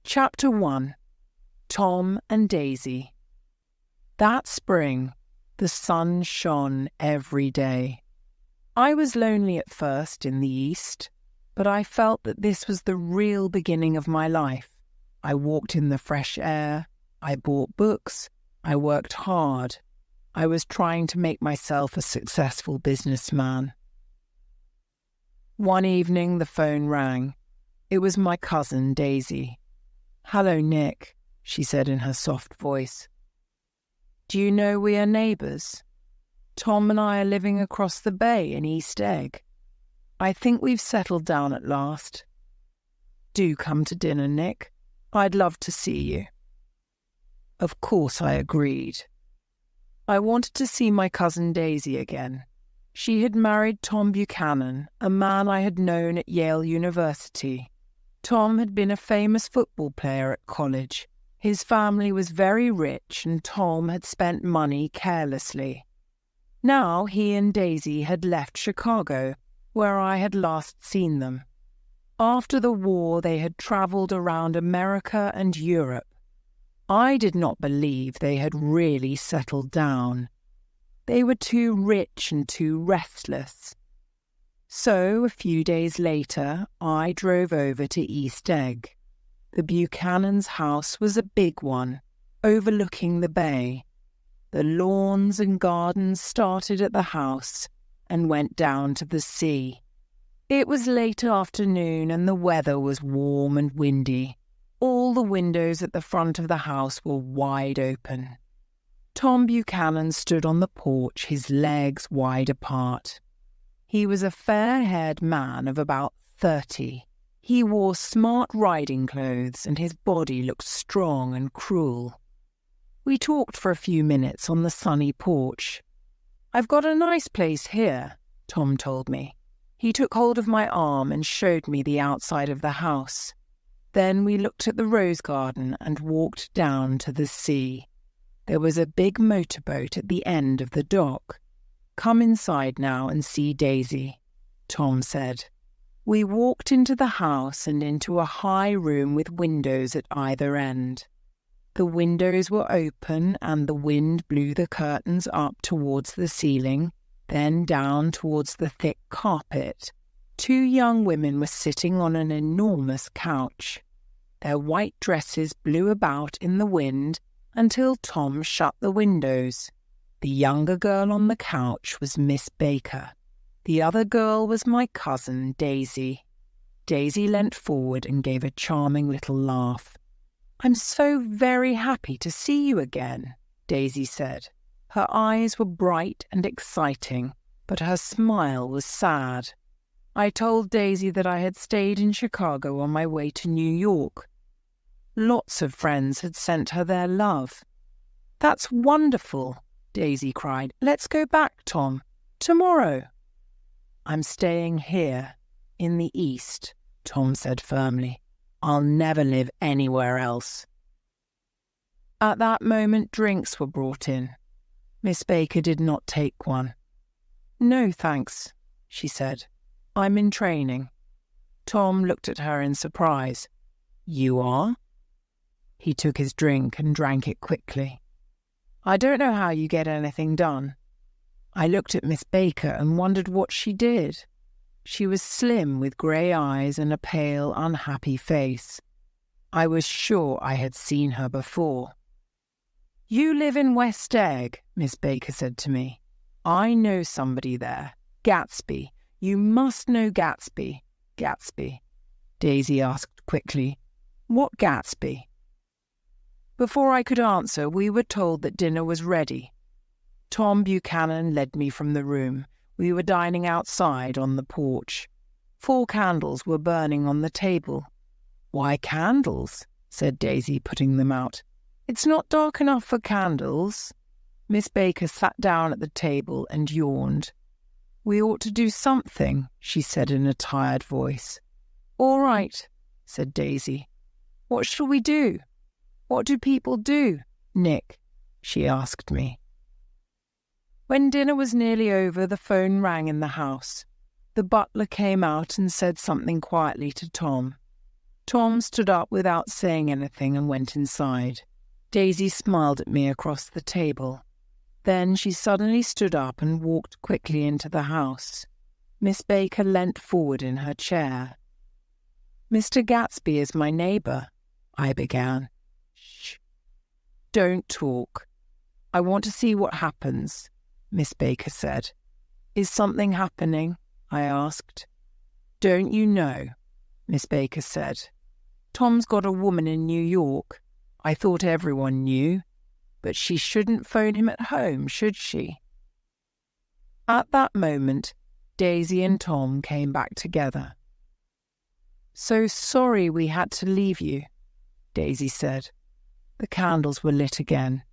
Chapter 1. Tom and Daisy. That spring, the sun shone every day. I was lonely at first in the east, but I felt that this was the real beginning of my life. I walked in the fresh air, I bought books, I worked hard. I was trying to make myself a successful businessman. One evening the phone rang. It was my cousin Daisy. "Hello, Nick," she said in her soft voice. "Do you know we are neighbours? Tom and I are living across the bay in East Egg. I think we've settled down at last. Do come to dinner, Nick. I'd love to see you." Of course I agreed. I wanted to see my cousin Daisy again. She had married Tom Buchanan, a man I had known at Yale University. Tom had been a famous football player at college. His family was very rich and Tom had spent money carelessly. Now he and Daisy had left Chicago, where I had last seen them. After the war, they had travelled around America and Europe. I did not believe they had really settled down. They were too rich and too restless. So, a few days later, I drove over to East Egg. The Buchanans' house was a big one, overlooking the bay. The lawns and gardens started at the house and went down to the sea. It was late afternoon and the weather was warm and windy. All the windows at the front of the house were wide open. Tom Buchanan stood on the porch, his legs wide apart. He was a fair-haired man of about 30. He wore smart riding clothes and his body looked strong and cruel. We talked for a few minutes on the sunny porch. "I've got a nice place here," Tom told me. He took hold of my arm and showed me the outside of the house. Then we looked at the rose garden and walked down to the sea. There was a big motorboat at the end of the dock. "Come inside now and see Daisy," Tom said. We walked into the house and into a high room with windows at either end. The windows were open and the wind blew the curtains up towards the ceiling, then down towards the thick carpet. 2 young women were sitting on an enormous couch. Their white dresses blew about in the wind until Tom shut the windows. The younger girl on the couch was Miss Baker. The other girl was my cousin, Daisy. Daisy leant forward and gave a charming little laugh. "I'm so very happy to see you again," Daisy said. Her eyes were bright and exciting, but her smile was sad. I told Daisy that I had stayed in Chicago on my way to New York. Lots of friends had sent her their love. "That's wonderful," Daisy cried. "Let's go back, Tom. Tomorrow." "I'm staying here, in the East," Tom said firmly. "I'll never live anywhere else." At that moment, drinks were brought in. Miss Baker did not take one. "No, thanks," she said. "I'm in training." Tom looked at her in surprise. "You are?" He took his drink and drank it quickly. "I don't know how you get anything done." I looked at Miss Baker and wondered what she did. She was slim with grey eyes and a pale, unhappy face. I was sure I had seen her before. "You live in West Egg," Miss Baker said to me. "I know somebody there. Gatsby. You must know Gatsby." "Gatsby?" Daisy asked quickly. "What Gatsby?" Before I could answer, we were told that dinner was ready. Tom Buchanan led me from the room. We were dining outside on the porch. 4 candles were burning on the table. "Why candles?" said Daisy, putting them out. "It's not dark enough for candles." Miss Baker sat down at the table and yawned. "We ought to do something," she said in a tired voice. "All right," said Daisy. "What shall we do? What do people do, Nick?" she asked me. When dinner was nearly over, the phone rang in the house. The butler came out and said something quietly to Tom. Tom stood up without saying anything and went inside. Daisy smiled at me across the table. Then she suddenly stood up and walked quickly into the house. Miss Baker leant forward in her chair. "Mr. Gatsby is my neighbour," I began. "Shh. Don't talk. I want to see what happens," Miss Baker said. "Is something happening?" I asked. "Don't you know?" Miss Baker said. "Tom's got a woman in New York. I thought everyone knew, but she shouldn't phone him at home, should she?" At that moment, Daisy and Tom came back together. "So sorry we had to leave you," Daisy said. The candles were lit again.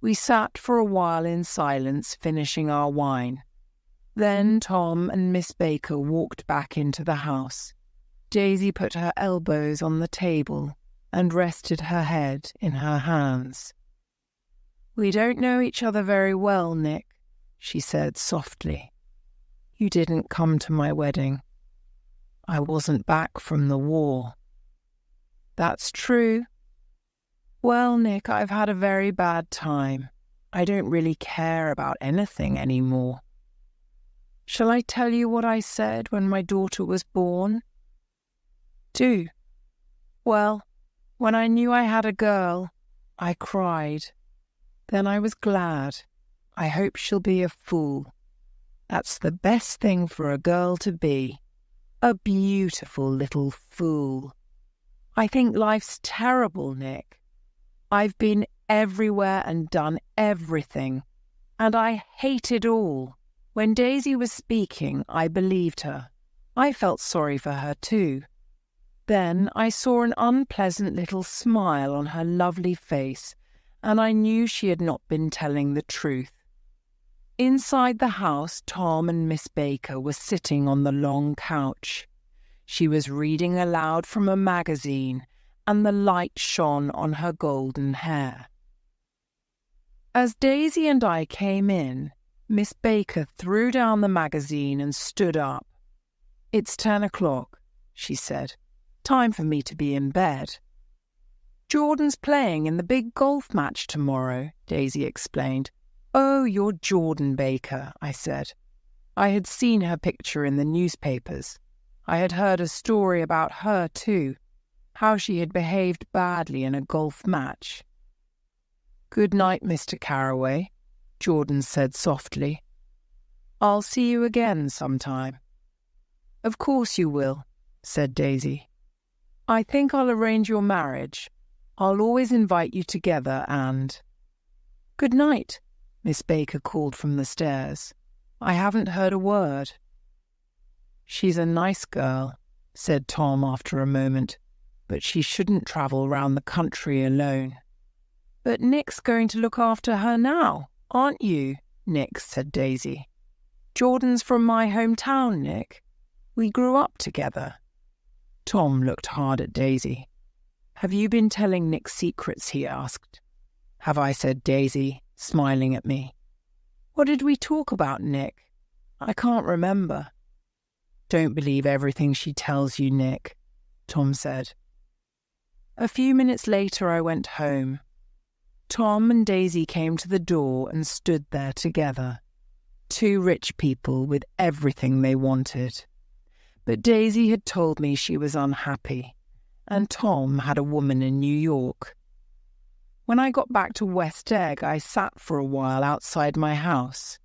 We sat for a while in silence, finishing our wine. Then Tom and Miss Baker walked back into the house. Daisy put her elbows on the table and rested her head in her hands. "We don't know each other very well, Nick," she said softly. "You didn't come to my wedding. I wasn't back from the war." "That's true." "Well, Nick, I've had a very bad time. I don't really care about anything anymore. Shall I tell you what I said when my daughter was born?" "Do." "Well, when I knew I had a girl, I cried. Then I was glad. I hope she'll be a fool. That's the best thing for a girl to be. A beautiful little fool. I think life's terrible, Nick. I've been everywhere and done everything, and I hate it all." When Daisy was speaking, I believed her. I felt sorry for her too. Then I saw an unpleasant little smile on her lovely face, and I knew she had not been telling the truth. Inside the house, Tom and Miss Baker were sitting on the long couch. She was reading aloud from a magazine, and the light shone on her golden hair. As Daisy and I came in, Miss Baker threw down the magazine and stood up. "It's 10 o'clock, she said. "Time for me to be in bed." "Jordan's playing in the big golf match tomorrow," Daisy explained. "Oh, you're Jordan Baker," I said. I had seen her picture in the newspapers. I had heard a story about her too, how she had behaved badly in a golf match. "Good night, Mr. Carraway," Jordan said softly. "I'll see you again sometime." "Of course you will," said Daisy. "I think I'll arrange your marriage. I'll always invite you together and—" "Good night," Miss Baker called from the stairs. "I haven't heard a word." "She's a nice girl," said Tom after a moment, "but she shouldn't travel round the country alone." "But Nick's going to look after her now, aren't you?" Nick said Daisy. "Jordan's from my hometown, Nick. We grew up together." Tom looked hard at Daisy. "Have you been telling Nick secrets?" he asked. "Have I?" said Daisy, smiling at me. "What did we talk about, Nick? I can't remember." "Don't believe everything she tells you, Nick," Tom said. A few minutes later I went home. Tom and Daisy came to the door and stood there together. Two rich people with everything they wanted. But Daisy had told me she was unhappy, and Tom had a woman in New York. When I got back to West Egg, I sat for a while outside my house.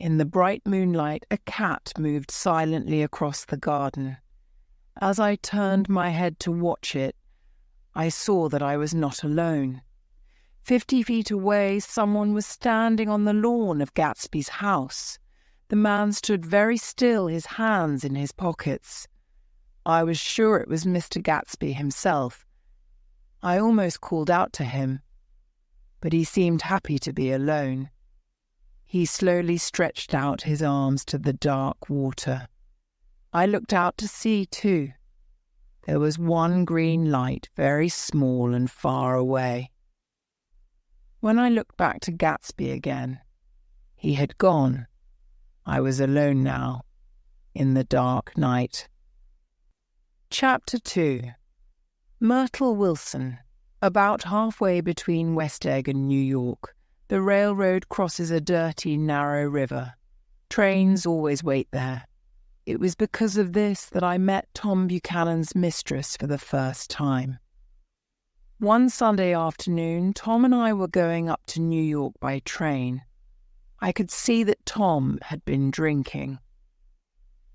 In the bright moonlight, a cat moved silently across the garden. As I turned my head to watch it, I saw that I was not alone. 50 feet away, someone was standing on the lawn of Gatsby's house. The man stood very still, his hands in his pockets. I was sure it was Mr. Gatsby himself. I almost called out to him, but he seemed happy to be alone. He slowly stretched out his arms to the dark water. I looked out to sea too. There was one green light, very small and far away. When I looked back to Gatsby again, he had gone. I was alone now, in the dark night. Chapter 2. Myrtle Wilson. About halfway between West Egg and New York, the railroad crosses a dirty, narrow river. Trains always wait there. It was because of this that I met Tom Buchanan's mistress for the first time. One Sunday afternoon, Tom and I were going up to New York by train. I could see that Tom had been drinking.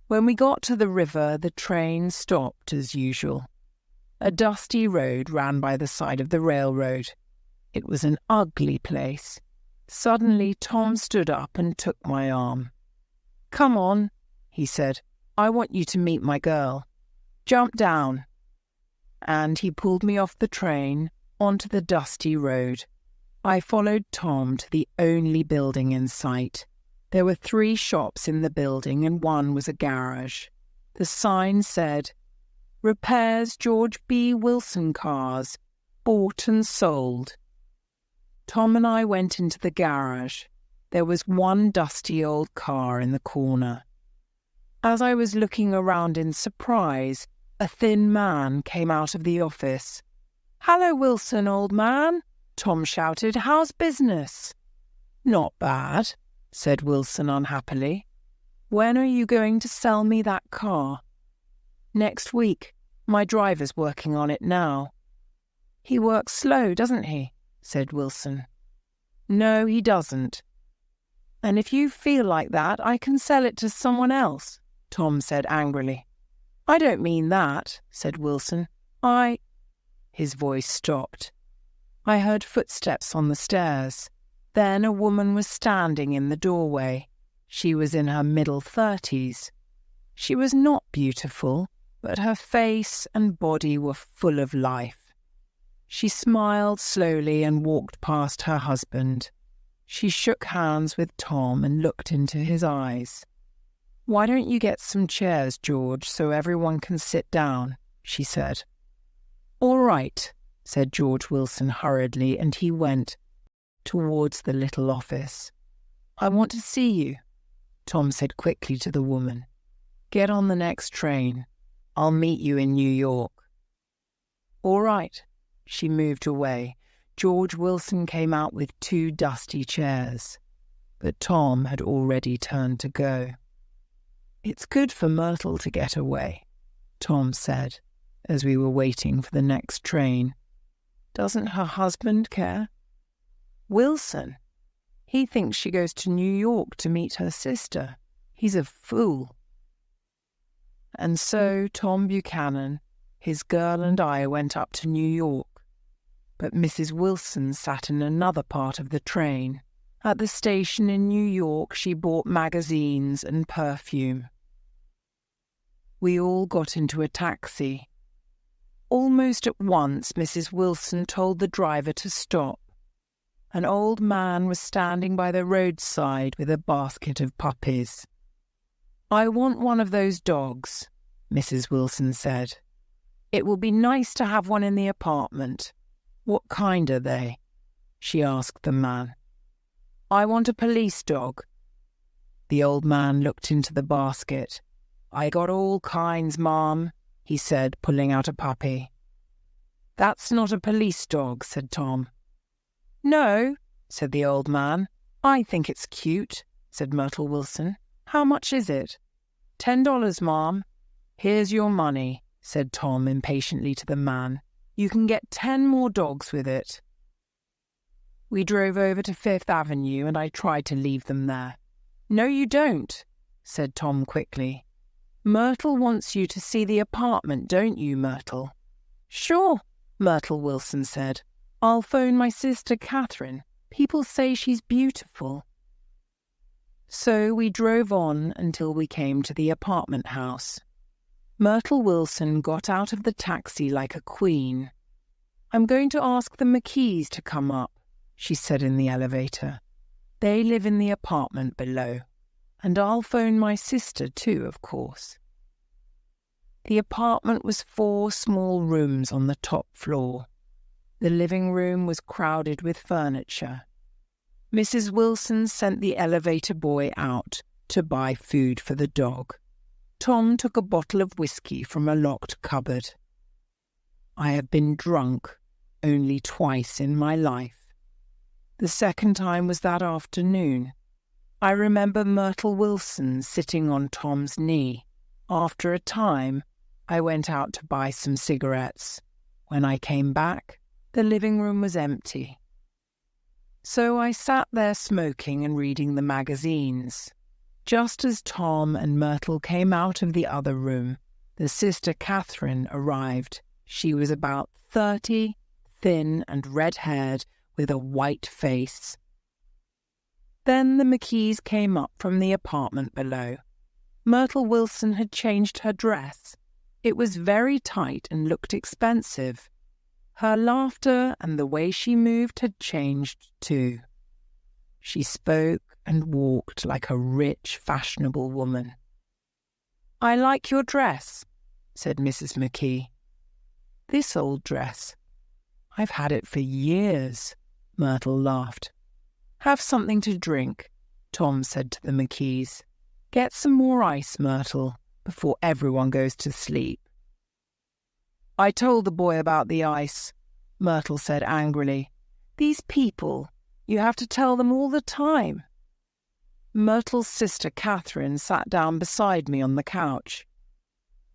When we got to the river, the train stopped as usual. A dusty road ran by the side of the railroad. It was an ugly place. Suddenly, Tom stood up and took my arm. "Come on," he said. "I want you to meet my girl. Jump down." And he pulled me off the train onto the dusty road. I followed Tom to the only building in sight. There were 3 shops in the building and one was a garage. The sign said, "Repairs George B. Wilson cars, bought and sold." Tom and I went into the garage. There was one dusty old car in the corner. As I was looking around in surprise, a thin man came out of the office. "Hallo, Wilson, old man," Tom shouted. "How's business?" "Not bad," said Wilson unhappily. "When are you going to sell me that car?" "Next week. My driver's working on it now." "He works slow, doesn't he?" said Wilson. "No, he doesn't." "And if you feel like that, I can sell it to someone else," Tom said angrily. "I don't mean that," said Wilson. His voice stopped. I heard footsteps on the stairs. Then a woman was standing in the doorway. She was in her middle 30s. She was not beautiful, but her face and body were full of life. She smiled slowly and walked past her husband. She shook hands with Tom and looked into his eyes. "Why don't you get some chairs, George, so everyone can sit down?" she said. "All right," said George Wilson hurriedly, and he went towards the little office. "I want to see you," Tom said quickly to the woman. "Get on the next train. I'll meet you in New York." "All right." She moved away. George Wilson came out with 2 dusty chairs, but Tom had already turned to go. "It's good for Myrtle to get away," Tom said, as we were waiting for the next train. "Doesn't her husband care?" "Wilson? He thinks she goes to New York to meet her sister. He's a fool." And so Tom Buchanan, his girl and I went up to New York. But Mrs. Wilson sat in another part of the train. At the station in New York, she bought magazines and perfume. We all got into a taxi. Almost at once, Mrs. Wilson told the driver to stop. An old man was standing by the roadside with a basket of puppies. "I want one of those dogs," Mrs. Wilson said. "It will be nice to have one in the apartment." "What kind are they?" she asked the man. "I want a police dog." The old man looked into the basket. "I got all kinds, ma'am," he said, pulling out a puppy. "That's not a police dog," said Tom. "No," said the old man. "I think it's cute," said Myrtle Wilson. "How much is it?" $10, ma'am." "Here's your money," said Tom impatiently to the man. "You can get 10 more dogs with it." We drove over to Fifth Avenue and I tried to leave them there. "No, you don't," said Tom quickly. "Myrtle wants you to see the apartment, don't you, Myrtle?" "Sure," Myrtle Wilson said. "I'll phone my sister Catherine. People say she's beautiful." So we drove on until we came to the apartment house. Myrtle Wilson got out of the taxi like a queen. "I'm going to ask the McKees to come up," she said in the elevator. "They live in the apartment below. And I'll phone my sister too, of course." The apartment was 4 small rooms on the top floor. The living room was crowded with furniture. Mrs. Wilson sent the elevator boy out to buy food for the dog. Tom took a bottle of whiskey from a locked cupboard. I have been drunk only twice in my life. The second time was that afternoon. I remember Myrtle Wilson sitting on Tom's knee. After a time, I went out to buy some cigarettes. When I came back, the living room was empty. So I sat there smoking and reading the magazines. Just as Tom and Myrtle came out of the other room, the sister Catherine arrived. She was about 30, thin and red-haired, with a white face. Then the McKees came up from the apartment below. Myrtle Wilson had changed her dress. It was very tight and looked expensive. Her laughter and the way she moved had changed too. She spoke and walked like a rich, fashionable woman. "I like your dress," said Mrs. McKee. "This old dress. I've had it for years," Myrtle laughed. "Have something to drink," Tom said to the McKees. "Get some more ice, Myrtle, before everyone goes to sleep." "I told the boy about the ice," Myrtle said angrily. "These people, you have to tell them all the time." Myrtle's sister Catherine sat down beside me on the couch.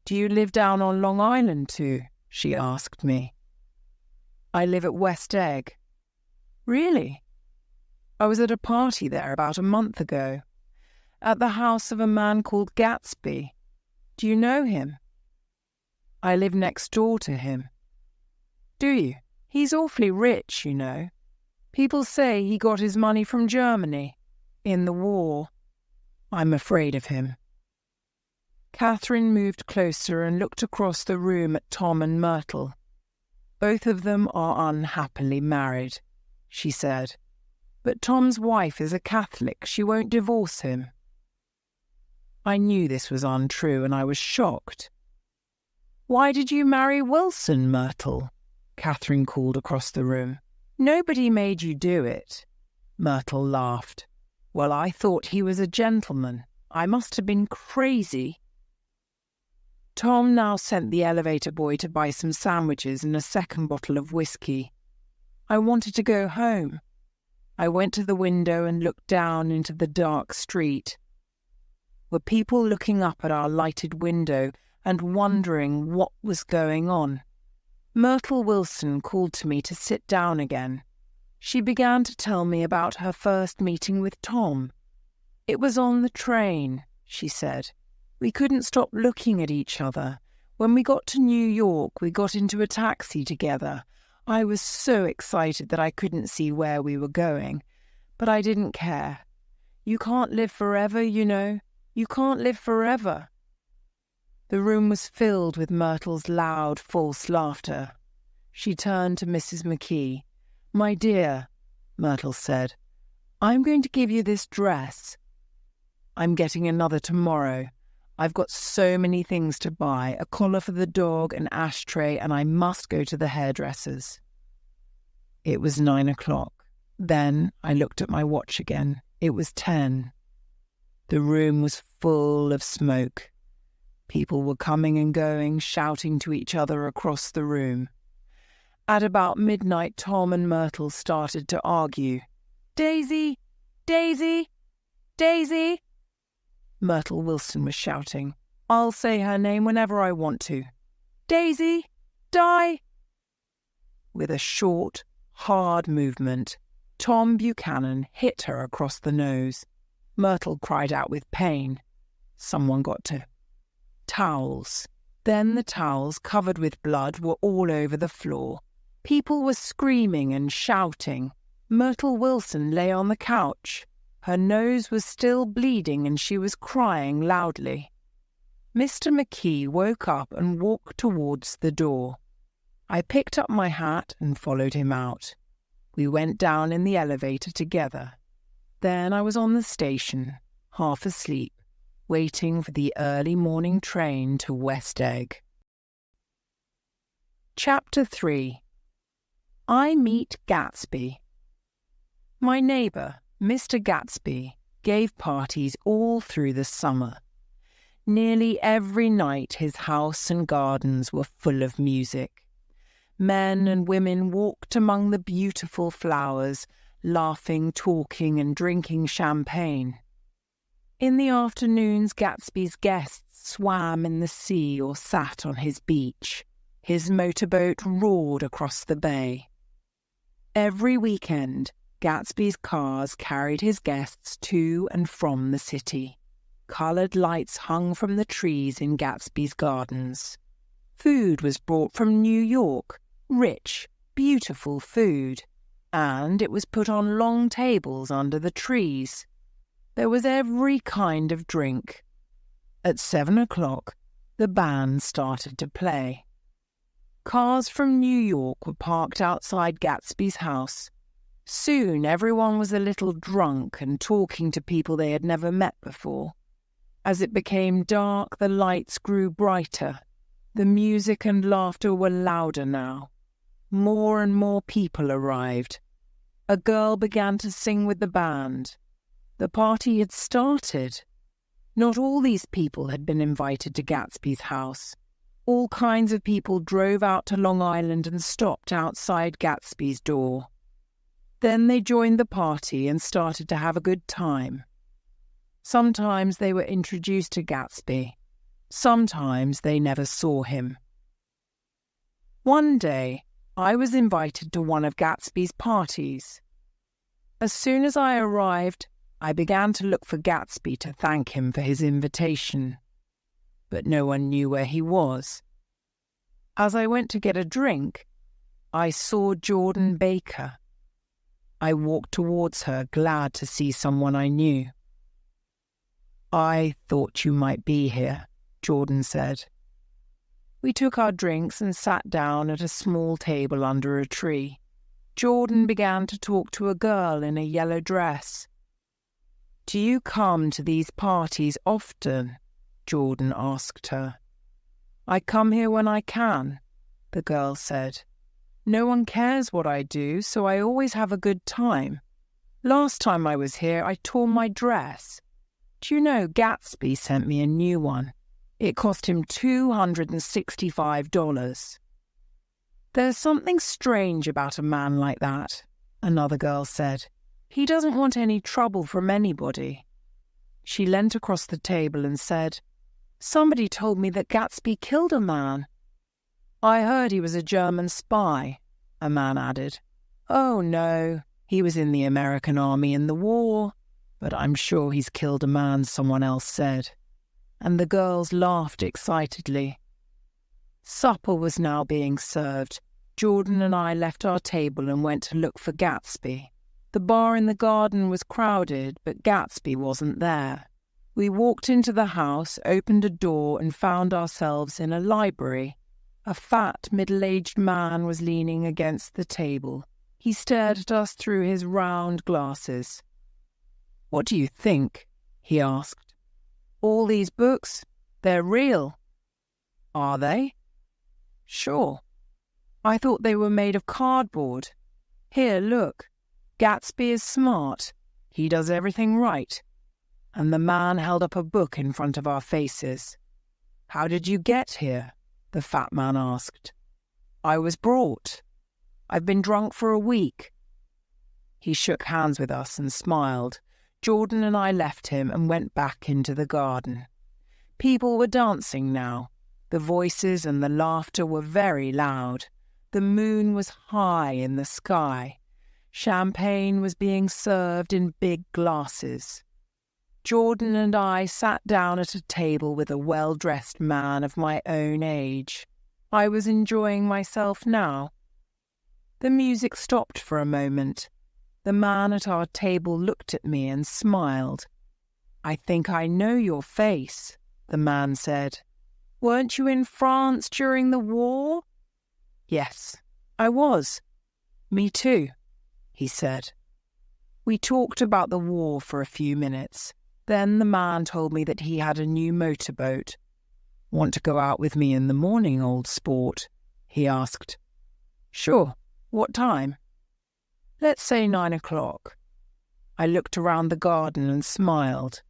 "Do you live down on Long Island too?" she asked me. "I live at West Egg." "Really?" "I was at a party there about a month ago, at the house of a man called Gatsby. Do you know him?" "I live next door to him." "Do you? He's awfully rich, you know. People say he got his money from Germany, in the war. I'm afraid of him." Catherine moved closer and looked across the room at Tom and Myrtle. "Both of them are unhappily married," she said. "But Tom's wife is a Catholic. She won't divorce him." I knew this was untrue, and I was shocked. "Why did you marry Wilson, Myrtle?" Catherine called across the room. "Nobody made you do it." Myrtle laughed. "Well, I thought he was a gentleman. I must have been crazy." Tom now sent the elevator boy to buy some sandwiches and a second bottle of whiskey. I wanted to go home. I went to the window and looked down into the dark street. Were people looking up at our lighted window and wondering what was going on? Myrtle Wilson called to me to sit down again. She began to tell me about her first meeting with Tom. "It was on the train," she said. "We couldn't stop looking at each other. When we got to New York, we got into a taxi together. I was so excited that I couldn't see where we were going, but I didn't care. You can't live forever, you know. You can't live forever." The room was filled with Myrtle's loud, false laughter. She turned to Mrs. McKee. "My dear," Myrtle said, "I'm going to give you this dress. I'm getting another tomorrow. I've got so many things to buy, a collar for the dog, an ashtray, and I must go to the hairdresser's." It was 9 o'clock. Then I looked at my watch again. It was 10. The room was full of smoke. People were coming and going, shouting to each other across the room. At about midnight, Tom and Myrtle started to argue. "Daisy! Daisy! Daisy!" Myrtle Wilson was shouting. "I'll say her name whenever I want to. Daisy! Die!" With a short, hard movement, Tom Buchanan hit her across the nose. Myrtle cried out with pain. Someone got to towels. Then the towels, covered with blood, were all over the floor. People were screaming and shouting. Myrtle Wilson lay on the couch. Her nose was still bleeding and she was crying loudly. Mr. McKee woke up and walked towards the door. I picked up my hat and followed him out. We went down in the elevator together. Then I was on the station, half asleep, waiting for the early morning train to West Egg. Chapter 3. I Meet Gatsby. My neighbour, Mr. Gatsby, gave parties all through the summer. Nearly every night his house and gardens were full of music. Men and women walked among the beautiful flowers, laughing, talking, and drinking champagne. In the afternoons, Gatsby's guests swam in the sea or sat on his beach. His motorboat roared across the bay. Every weekend, Gatsby's cars carried his guests to and from the city. Coloured lights hung from the trees in Gatsby's gardens. Food was brought from New York, rich, beautiful food, and it was put on long tables under the trees. There was every kind of drink. At 7 o'clock, the band started to play. Cars from New York were parked outside Gatsby's house. Soon everyone was a little drunk and talking to people they had never met before. As it became dark, the lights grew brighter. The music and laughter were louder now. More and more people arrived. A girl began to sing with the band. The party had started. Not all these people had been invited to Gatsby's house. All kinds of people drove out to Long Island and stopped outside Gatsby's door. Then they joined the party and started to have a good time. Sometimes they were introduced to Gatsby. Sometimes they never saw him. One day, I was invited to one of Gatsby's parties. As soon as I arrived, I began to look for Gatsby to thank him for his invitation. But no one knew where he was. As I went to get a drink, I saw Jordan Baker. I walked towards her, glad to see someone I knew. "I thought you might be here," Jordan said. We took our drinks and sat down at a small table under a tree. Jordan began to talk to a girl in a yellow dress. "Do you come to these parties often?" Jordan asked her. "I come here when I can," the girl said. "No one cares what I do, so I always have a good time. Last time I was here, I tore my dress. Do you know Gatsby sent me a new one? It cost him $265. "There's something strange about a man like that," another girl said. "He doesn't want any trouble from anybody." She leant across the table and said, "Somebody told me that Gatsby killed a man." "I heard he was a German spy," a man added. "Oh, no, he was in the American army in the war, but I'm sure he's killed a man," someone else said. And the girls laughed excitedly. Supper was now being served. Jordan and I left our table and went to look for Gatsby. The bar in the garden was crowded, but Gatsby wasn't there. We walked into the house, opened a door, and found ourselves in a library. A fat, middle-aged man was leaning against the table. He stared at us through his round glasses. "What do you think?" he asked. "All these books, they're real." "Are they?" "Sure. I thought they were made of cardboard. Here, look. Gatsby is smart. He does everything right." And the man held up a book in front of our faces. "How did you get here?" the fat man asked. "I was brought. I've been drunk for a week." He shook hands with us and smiled. Jordan and I left him and went back into the garden. People were dancing now. The voices and the laughter were very loud. The moon was high in the sky. Champagne was being served in big glasses. Jordan and I sat down at a table with a well-dressed man of my own age. I was enjoying myself now. The music stopped for a moment. The man at our table looked at me and smiled. "I think I know your face," the man said. "Weren't you in France during the war?" "Yes, I was." "Me too," he said. We talked about the war for a few minutes. Then the man told me that he had a new motorboat. "Want to go out with me in the morning, old sport?" he asked. "Sure. What time?" "Let's say 9 o'clock. I looked around the garden and smiled.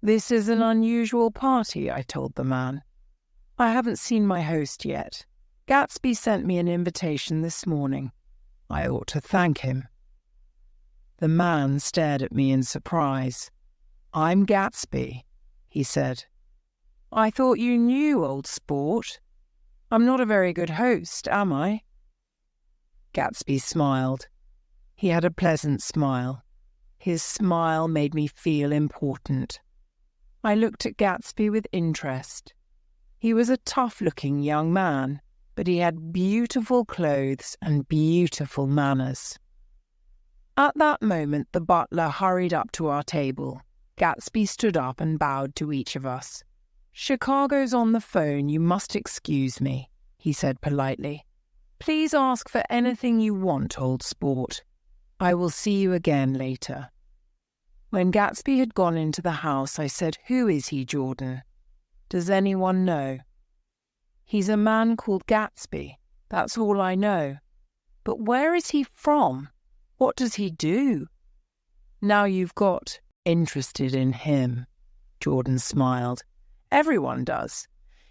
"This is an unusual party," I told the man. "I haven't seen my host yet. Gatsby sent me an invitation this morning. I ought to thank him." The man stared at me in surprise. "I'm Gatsby," he said. "I thought you knew, old sport. I'm not a very good host, am I?" Gatsby smiled. He had a pleasant smile. His smile made me feel important. I looked at Gatsby with interest. He was a tough-looking young man, but he had beautiful clothes and beautiful manners. At that moment, the butler hurried up to our table. Gatsby stood up and bowed to each of us. "Chicago's on the phone, you must excuse me," he said politely. "Please ask for anything you want, old sport. I will see you again later." When Gatsby had gone into the house, I said, "Who is he, Jordan? Does anyone know?" "He's a man called Gatsby. That's all I know. But where is he from? What does he do?" "Now you've got interested in him," Jordan smiled. "Everyone does.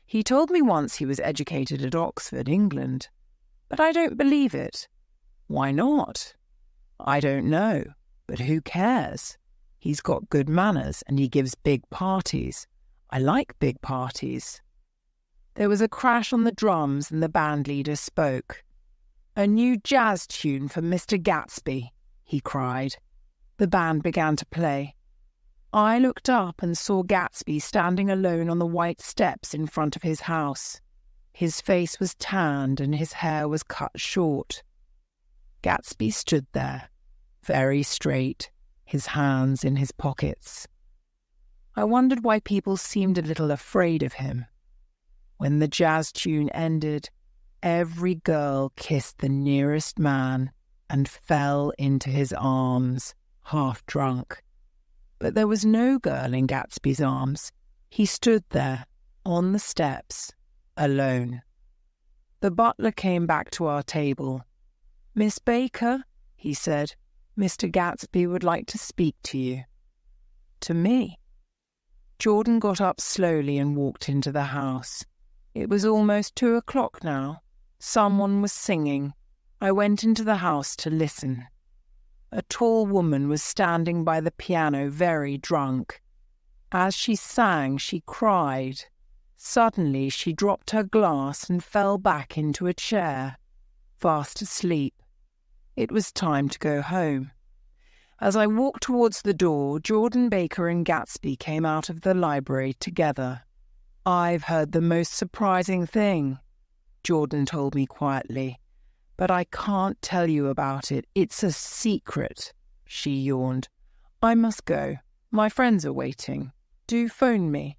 He told me once he was educated at Oxford, England. But I don't believe it." "Why not?" "I don't know. But who cares? He's got good manners and he gives big parties. I like big parties." There was a crash on the drums and the band leader spoke. "A new jazz tune for Mr. Gatsby," he cried. The band began to play. I looked up and saw Gatsby standing alone on the white steps in front of his house. His face was tanned and his hair was cut short. Gatsby stood there, very straight, his hands in his pockets. I wondered why people seemed a little afraid of him. When the jazz tune ended, every girl kissed the nearest man and fell into his arms, half drunk. But there was no girl in Gatsby's arms. He stood there, on the steps, alone. The butler came back to our table. "Miss Baker," he said, "Mr. Gatsby would like to speak to you." "To me?" Jordan got up slowly and walked into the house. It was almost 2:00 now. Someone was singing. I went into the house to listen. A tall woman was standing by the piano, very drunk. As she sang, she cried. Suddenly, she dropped her glass and fell back into a chair, fast asleep. It was time to go home. As I walked towards the door, Jordan Baker and Gatsby came out of the library together. "I've heard the most surprising thing," Jordan told me quietly, "but I can't tell you about it. It's a secret," she yawned. "I must go. My friends are waiting. Do phone me."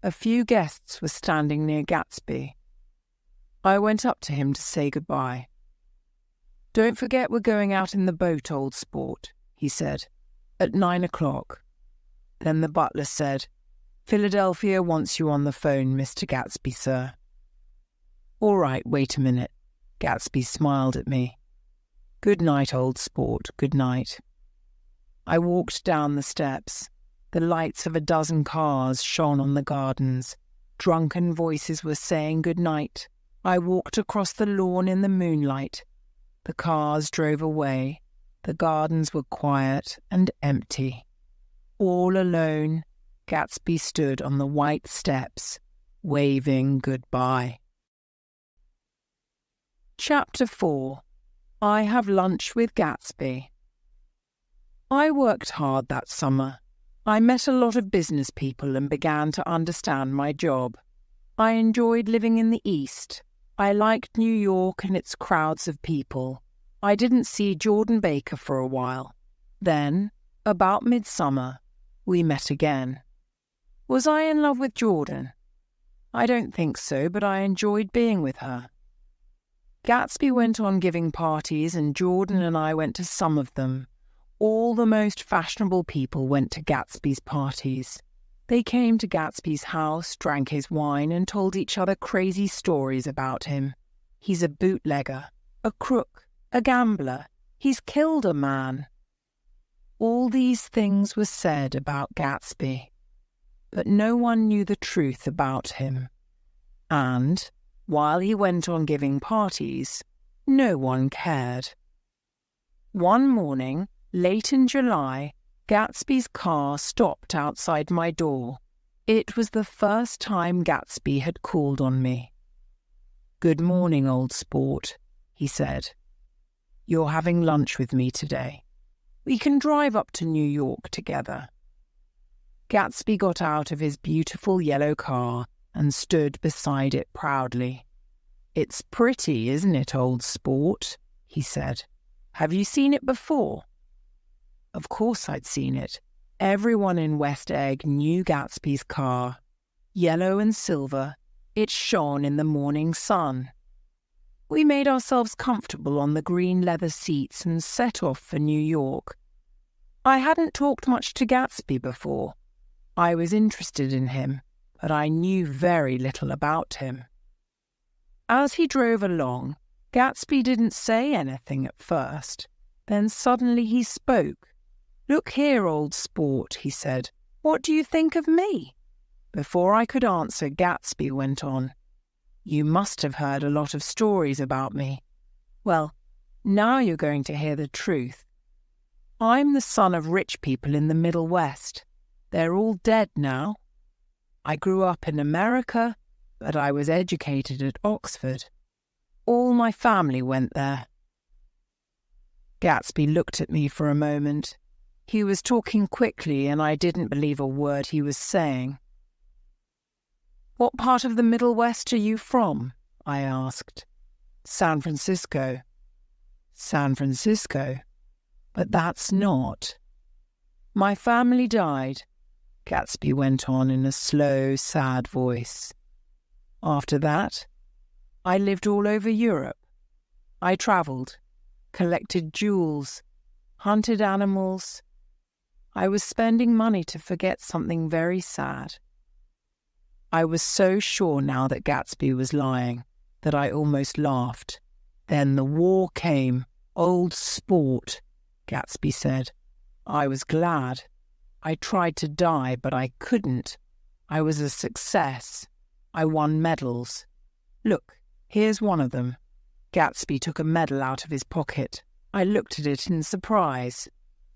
A few guests were standing near Gatsby. I went up to him to say goodbye. "Don't forget we're going out in the boat, old sport," he said, "at 9:00. Then the butler said, "Philadelphia wants you on the phone, Mr. Gatsby, sir." "All right, wait a minute." Gatsby smiled at me. "Good night, old sport, good night." I walked down the steps. The lights of a dozen cars shone on the gardens. Drunken voices were saying good night. I walked across the lawn in the moonlight. The cars drove away. The gardens were quiet and empty. All alone, Gatsby stood on the white steps, waving goodbye. Chapter 4. I Have Lunch with Gatsby. I worked hard that summer. I met a lot of business people and began to understand my job. I enjoyed living in the East. I liked New York and its crowds of people. I didn't see Jordan Baker for a while. Then, about midsummer, we met again. Was I in love with Jordan? I don't think so, but I enjoyed being with her. Gatsby went on giving parties and Jordan and I went to some of them. All the most fashionable people went to Gatsby's parties. They came to Gatsby's house, drank his wine, and told each other crazy stories about him. He's a bootlegger, a crook, a gambler. He's killed a man. All these things were said about Gatsby, but no one knew the truth about him. And, while he went on giving parties, no one cared. One morning, late in July, Gatsby's car stopped outside my door. It was the first time Gatsby had called on me. "Good morning, old sport," he said. "You're having lunch with me today. We can drive up to New York together." Gatsby got out of his beautiful yellow car and stood beside it proudly. "It's pretty, isn't it, old sport?" he said. "Have you seen it before?" Of course I'd seen it. Everyone in West Egg knew Gatsby's car. Yellow and silver, it shone in the morning sun. We made ourselves comfortable on the green leather seats and set off for New York. I hadn't talked much to Gatsby before. I was interested in him, but I knew very little about him. As he drove along, Gatsby didn't say anything at first. Then suddenly he spoke. "Look here, old sport," he said. "What do you think of me?" Before I could answer, Gatsby went on. "You must have heard a lot of stories about me. Well, now you're going to hear the truth. I'm the son of rich people in the Middle West. They're all dead now. I grew up in America, but I was educated at Oxford. All my family went there." Gatsby looked at me for a moment. He was talking quickly, and I didn't believe a word he was saying. "What part of the Middle West are you from?" I asked. "San Francisco." "San Francisco? But that's not." "My family died," Gatsby went on in a slow, sad voice. "After that, I lived all over Europe. I travelled, collected jewels, hunted animals. I was spending money to forget something very sad." I was so sure now that Gatsby was lying that I almost laughed. "Then the war came. Old sport," Gatsby said. "I was glad. I tried to die, but I couldn't. I was a success. I won medals. Look, here's one of them." Gatsby took a medal out of his pocket. I looked at it in surprise.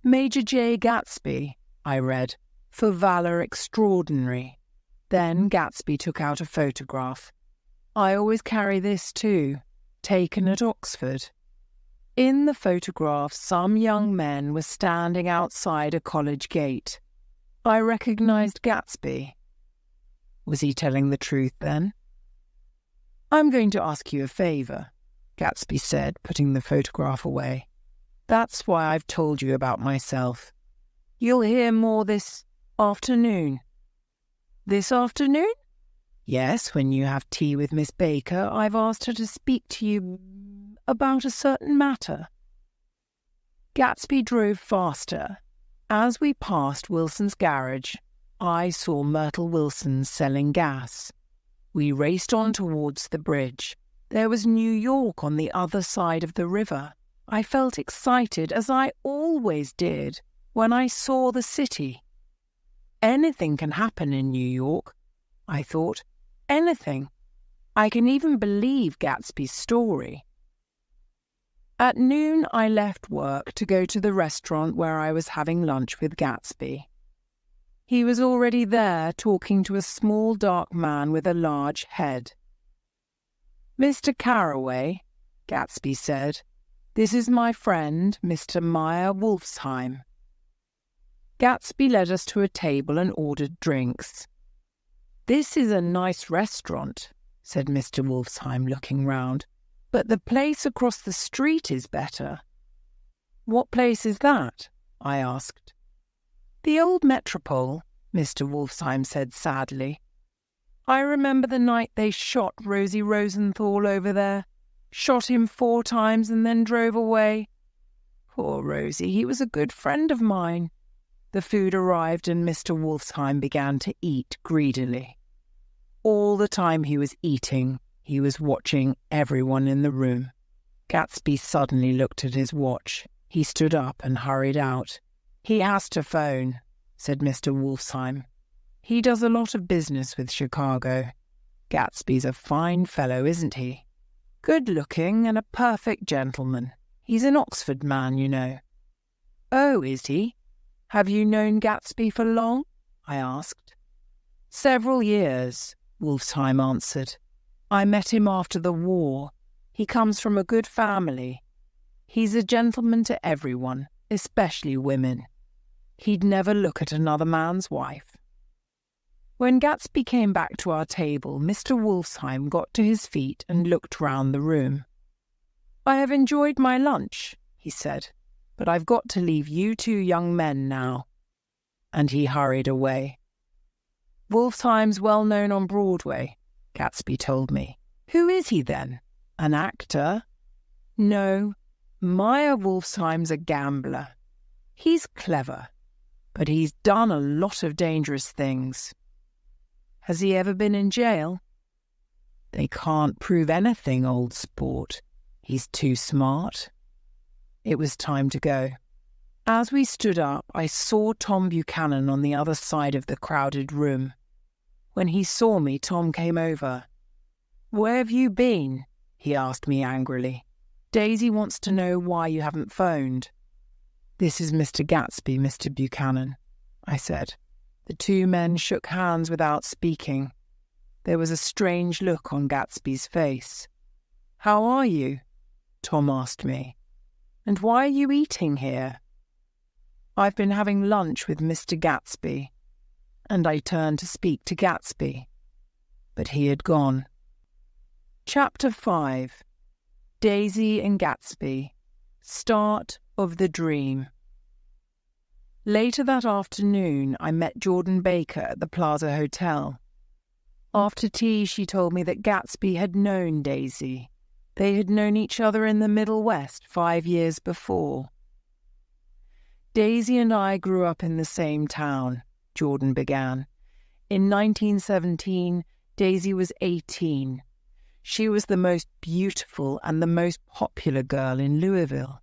"Major Jay Gatsby," I read, "for valour extraordinary." Then Gatsby took out a photograph. "I always carry this too, taken at Oxford." In the photograph, some young men were standing outside a college gate. I recognised Gatsby. Was he telling the truth then? "I'm going to ask you a favour," Gatsby said, putting the photograph away. "That's why I've told you about myself. You'll hear more this afternoon." "This afternoon?" "Yes, when you have tea with Miss Baker. I've asked her to speak to you about a certain matter." Gatsby drove faster. As we passed Wilson's garage, I saw Myrtle Wilson selling gas. We raced on towards the bridge. There was New York on the other side of the river. I felt excited, as I always did, when I saw the city. Anything can happen in New York, I thought. Anything. I can even believe Gatsby's story. At noon, I left work to go to the restaurant where I was having lunch with Gatsby. He was already there, talking to a small dark man with a large head. "Mr. Carraway," Gatsby said, "this is my friend, Mr. Meyer Wolfsheim." Gatsby led us to a table and ordered drinks. "This is a nice restaurant," said Mr. Wolfsheim, looking round, "but the place across the street is better." "What place is that?" I asked. "The old Metropole," Mr. Wolfsheim said sadly. "I remember the night they shot Rosie Rosenthal over there, shot him 4 times and then drove away. Poor Rosie, he was a good friend of mine." The food arrived and Mr. Wolfsheim began to eat greedily. All the time he was eating, he was watching everyone in the room. Gatsby suddenly looked at his watch. He stood up and hurried out. "He has to phone," said Mr. Wolfsheim. "He does a lot of business with Chicago. Gatsby's a fine fellow, isn't he? Good-looking and a perfect gentleman. He's an Oxford man, you know." "Oh, is he? Have you known Gatsby for long?" I asked. "Several years," Wolfsheim answered. "I met him after the war. He comes from a good family. He's a gentleman to everyone, especially women. He'd never look at another man's wife." When Gatsby came back to our table, Mr. Wolfsheim got to his feet and looked round the room. "I have enjoyed my lunch," he said, "but I've got to leave you two young men now." And he hurried away. "Wolfsheim's well known on Broadway," Gatsby told me. "Who is he then? An actor?" "No, Meyer Wolfsheim's a gambler. He's clever, but he's done a lot of dangerous things." "Has he ever been in jail?" "They can't prove anything, old sport. He's too smart." It was time to go. As we stood up, I saw Tom Buchanan on the other side of the crowded room. When he saw me, Tom came over. "Where have you been?" he asked me angrily. "Daisy wants to know why you haven't phoned." "This is Mr. Gatsby, Mr. Buchanan," I said. The two men shook hands without speaking. There was a strange look on Gatsby's face. "How are you?" Tom asked me. "And why are you eating here?" "I've been having lunch with Mr. Gatsby." And I turned to speak to Gatsby. But he had gone. Chapter 5. Daisy and Gatsby. Start of the dream. Later that afternoon, I met Jordan Baker at the Plaza Hotel. After tea, she told me that Gatsby had known Daisy. They had known each other in the Middle West 5 years before. "Daisy and I grew up in the same town," Jordan began. "In 1917, Daisy was 18. She was the most beautiful and the most popular girl in Louisville.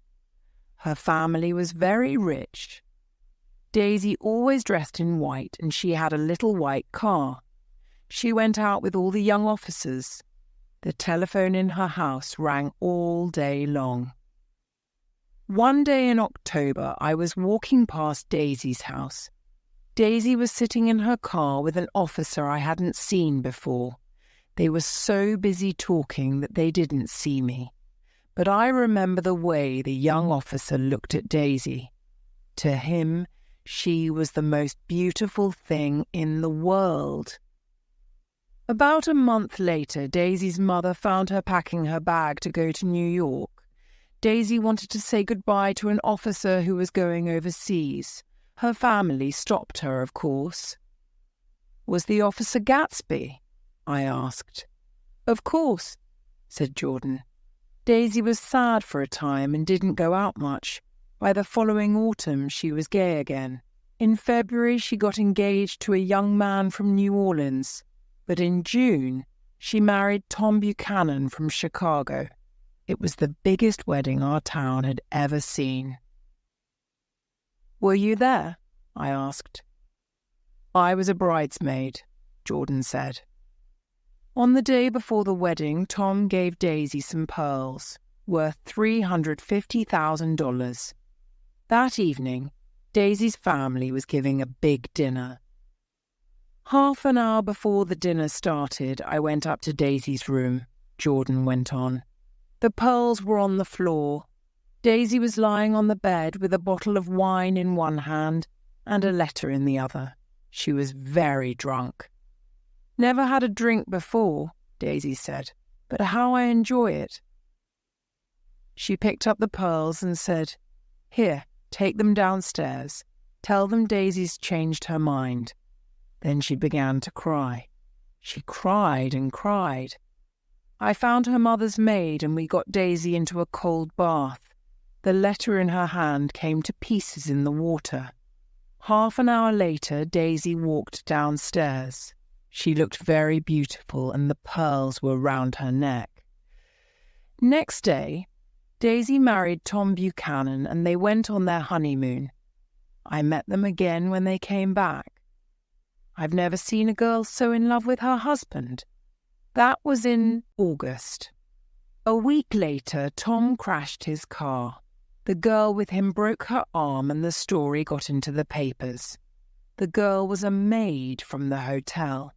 Her family was very rich. Daisy always dressed in white, and she had a little white car. She went out with all the young officers. The telephone in her house rang all day long. One day in October, I was walking past Daisy's house. Daisy was sitting in her car with an officer I hadn't seen before. They were so busy talking that they didn't see me. But I remember the way the young officer looked at Daisy. To him, she was the most beautiful thing in the world. About a month later, Daisy's mother found her packing her bag to go to New York. Daisy wanted to say goodbye to an officer who was going overseas. Her family stopped her, of course. "Was the officer Gatsby?" I asked. "Of course," said Jordan. Daisy was sad for a time and didn't go out much. By the following autumn, she was gay again. In February, she got engaged to a young man from New Orleans. But in June, she married Tom Buchanan from Chicago. It was the biggest wedding our town had ever seen. "Were you there?" I asked. "I was a bridesmaid," Jordan said. On the day before the wedding, Tom gave Daisy some pearls, worth $350,000. That evening, Daisy's family was giving a big dinner. Half an hour before the dinner started, I went up to Daisy's room, Jordan went on. The pearls were on the floor. Daisy was lying on the bed with a bottle of wine in one hand and a letter in the other. She was very drunk. "Never had a drink before," Daisy said, "but how I enjoy it." She picked up the pearls and said, "Here, take them downstairs. Tell them Daisy's changed her mind." Then she began to cry. She cried and cried. I found her mother's maid and we got Daisy into a cold bath. The letter in her hand came to pieces in the water. Half an hour later, Daisy walked downstairs. She looked very beautiful and the pearls were round her neck. Next day, Daisy married Tom Buchanan and they went on their honeymoon. I met them again when they came back. I've never seen a girl so in love with her husband. That was in August. A week later, Tom crashed his car. The girl with him broke her arm and the story got into the papers. The girl was a maid from the hotel.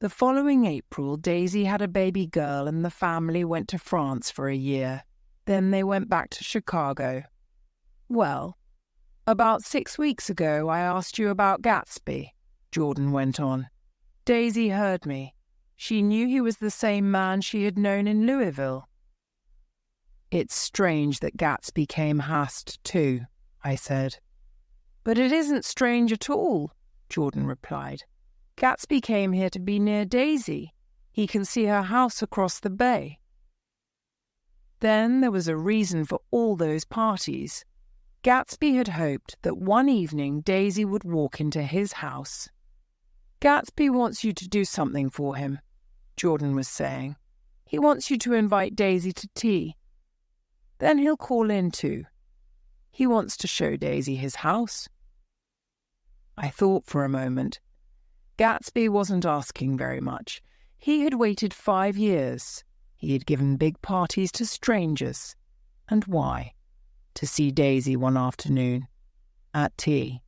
The following April, Daisy had a baby girl and the family went to France for a year. Then they went back to Chicago. Well, about 6 weeks ago I asked you about Gatsby, Jordan went on. Daisy heard me. She knew he was the same man she had known in Louisville. It's strange that Gatsby came Hast too, I said. But it isn't strange at all, Jordan replied. Gatsby came here to be near Daisy. He can see her house across the bay. Then there was a reason for all those parties. Gatsby had hoped that one evening Daisy would walk into his house. Gatsby wants you to do something for him, Jordan was saying. He wants you to invite Daisy to tea. Then he'll call in too. He wants to show Daisy his house. I thought for a moment. Gatsby wasn't asking very much. He had waited 5 years. He had given big parties to strangers. And why? To see Daisy one afternoon. At tea.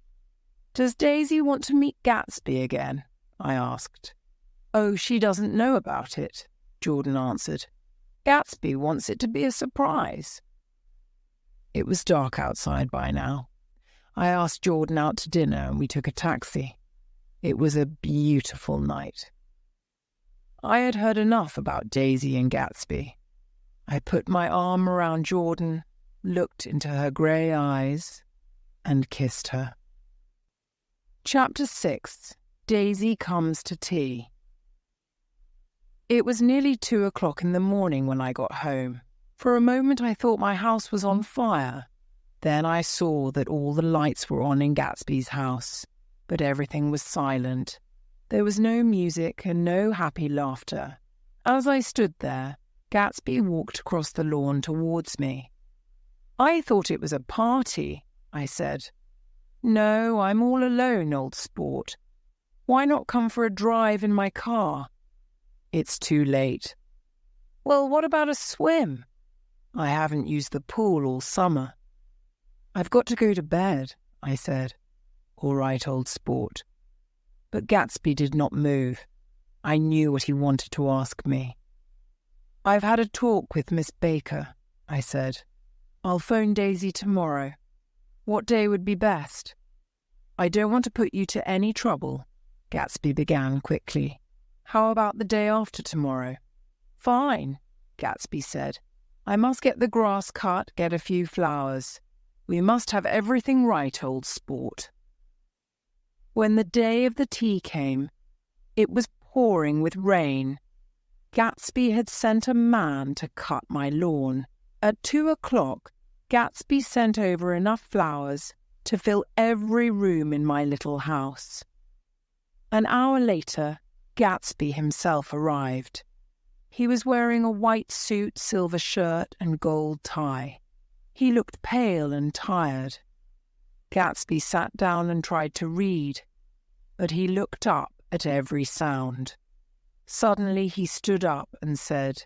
Does Daisy want to meet Gatsby again? I asked. Oh, she doesn't know about it, Jordan answered. Gatsby wants it to be a surprise. It was dark outside by now. I asked Jordan out to dinner and we took a taxi. It was a beautiful night. I had heard enough about Daisy and Gatsby. I put my arm around Jordan, looked into her grey eyes, and kissed her. Chapter 6. Daisy Comes to Tea. It was nearly 2 o'clock in the morning when I got home. For a moment I thought my house was on fire. Then I saw that all the lights were on in Gatsby's house, but everything was silent. There was no music and no happy laughter. As I stood there, Gatsby walked across the lawn towards me. I thought it was a party, I said. No, I'm all alone, old sport. Why not come for a drive in my car? It's too late. Well, what about a swim? I haven't used the pool all summer. I've got to go to bed, I said. All right, old sport. But Gatsby did not move. I knew what he wanted to ask me. I've had a talk with Miss Baker, I said. I'll phone Daisy tomorrow. What day would be best? I don't want to put you to any trouble, Gatsby began quickly. How about the day after tomorrow? Fine, Gatsby said. I must get the grass cut, get a few flowers. We must have everything right, old sport. When the day of the tea came, it was pouring with rain. Gatsby had sent a man to cut my lawn. At 2 o'clock, Gatsby sent over enough flowers to fill every room in my little house. An hour later, Gatsby himself arrived. He was wearing a white suit, silver shirt, and gold tie. He looked pale and tired. Gatsby sat down and tried to read, but he looked up at every sound. Suddenly he stood up and said,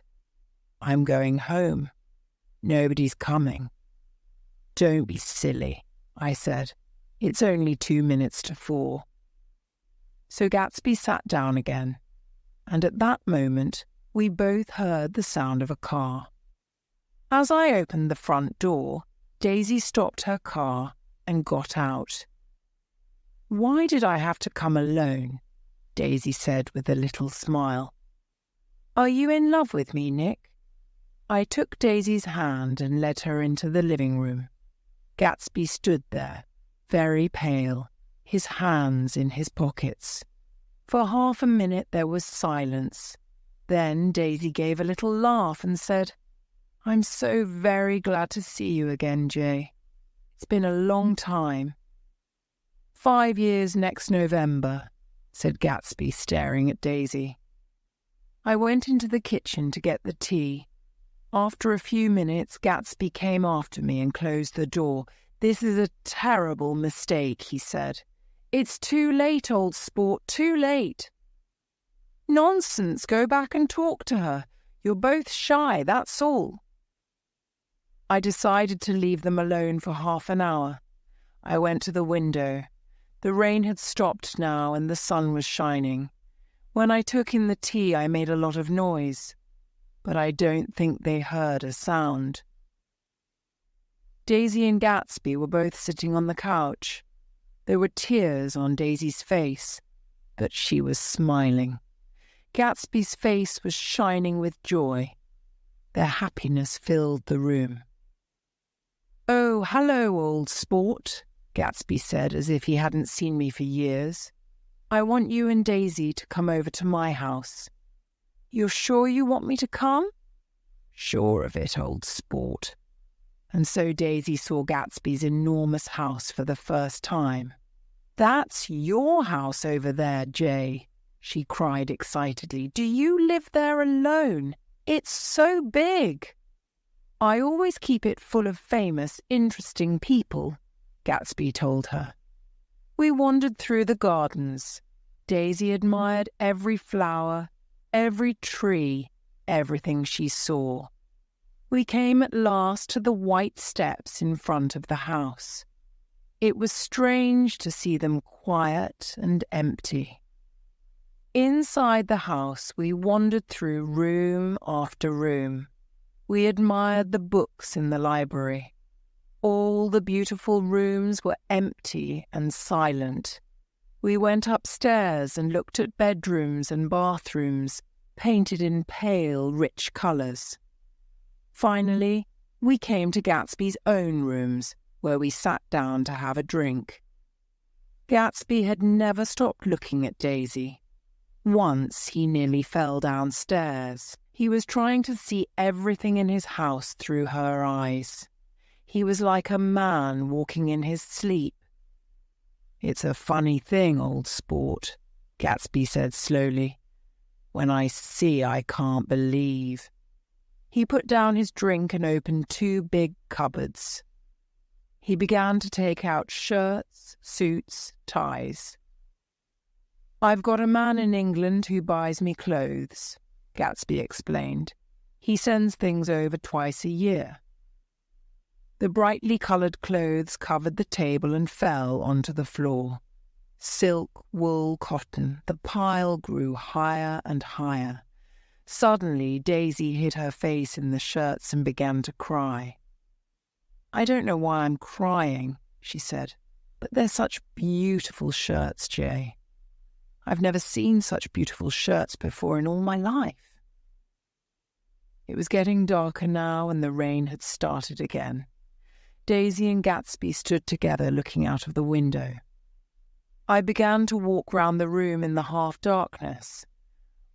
I'm going home. Nobody's coming. Don't be silly, I said. It's only 2 minutes to 4. So Gatsby sat down again, and at that moment we both heard the sound of a car. As I opened the front door, Daisy stopped her car and got out. Why did I have to come alone? Daisy said with a little smile. Are you in love with me, Nick? I took Daisy's hand and led her into the living room. Gatsby stood there, very pale, his hands in his pockets. For half a minute there was silence. Then Daisy gave a little laugh and said, I'm so very glad to see you again, Jay. It's been a long time. 5 years next November, said Gatsby, staring at Daisy. I went into the kitchen to get the tea. After a few minutes, Gatsby came after me and closed the door. "This is a terrible mistake," he said. "It's too late, old sport, too late." "Nonsense, go back and talk to her. You're both shy, that's all." I decided to leave them alone for half an hour. I went to the window. The rain had stopped now and the sun was shining. When I took in the tea, I made a lot of noise, but I don't think they heard a sound. Daisy and Gatsby were both sitting on the couch. There were tears on Daisy's face, but she was smiling. Gatsby's face was shining with joy. Their happiness filled the room. "Oh, hello, old sport," Gatsby said, as if he hadn't seen me for years. "I want you and Daisy to come over to my house." "You're sure you want me to come?" "Sure of it, old sport." And so Daisy saw Gatsby's enormous house for the first time. "That's your house over there, Jay," she cried excitedly. "Do you live there alone? It's so big." "I always keep it full of famous, interesting people," Gatsby told her. We wandered through the gardens. Daisy admired every flower, every tree, everything she saw. We came at last to the white steps in front of the house. It was strange to see them quiet and empty. Inside the house, we wandered through room after room. We admired the books in the library. All the beautiful rooms were empty and silent. We went upstairs and looked at bedrooms and bathrooms, painted in pale, rich colours. Finally, we came to Gatsby's own rooms, where we sat down to have a drink. Gatsby had never stopped looking at Daisy. Once he nearly fell downstairs. He was trying to see everything in his house through her eyes. He was like a man walking in his sleep. "It's a funny thing, old sport," Gatsby said slowly. "When I see, I can't believe." He put down his drink and opened two big cupboards. He began to take out shirts, suits, ties. "I've got a man in England who buys me clothes," Gatsby explained. "He sends things over twice a year." The brightly coloured clothes covered the table and fell onto the floor. Silk, wool, cotton, the pile grew higher and higher. Suddenly, Daisy hid her face in the shirts and began to cry. "I don't know why I'm crying," she said, "but they're such beautiful shirts, Jay. I've never seen such beautiful shirts before in all my life." It was getting darker now and the rain had started again. Daisy and Gatsby stood together looking out of the window. I began to walk round the room in the half-darkness.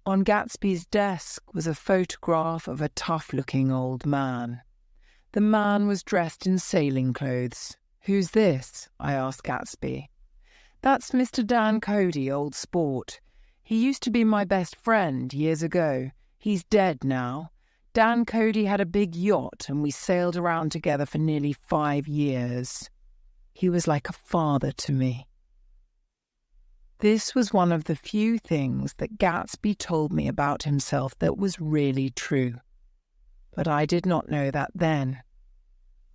On Gatsby's desk was a photograph of a tough-looking old man. The man was dressed in sailing clothes. "Who's this?" I asked Gatsby. "That's Mr. Dan Cody, old sport. He used to be my best friend years ago. He's dead now. Dan Cody had a big yacht and we sailed around together for nearly 5 years. He was like a father to me." This was one of the few things that Gatsby told me about himself that was really true. But I did not know that then.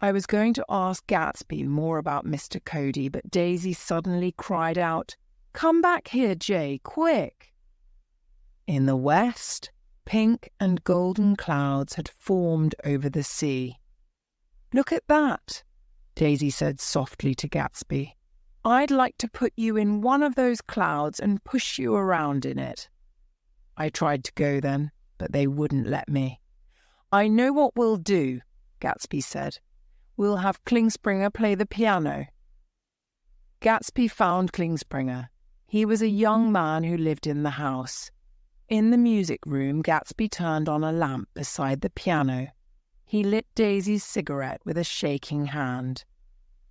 I was going to ask Gatsby more about Mr. Cody, but Daisy suddenly cried out, "Come back here, Jay, quick!" In the west, pink and golden clouds had formed over the sea. "Look at that," Daisy said softly to Gatsby. "I'd like to put you in one of those clouds and push you around in it." I tried to go then, but they wouldn't let me. "I know what we'll do," Gatsby said. "We'll have Klingspringer play the piano." Gatsby found Klingspringer. He was a young man who lived in the house. In the music room, Gatsby turned on a lamp beside the piano. He lit Daisy's cigarette with a shaking hand.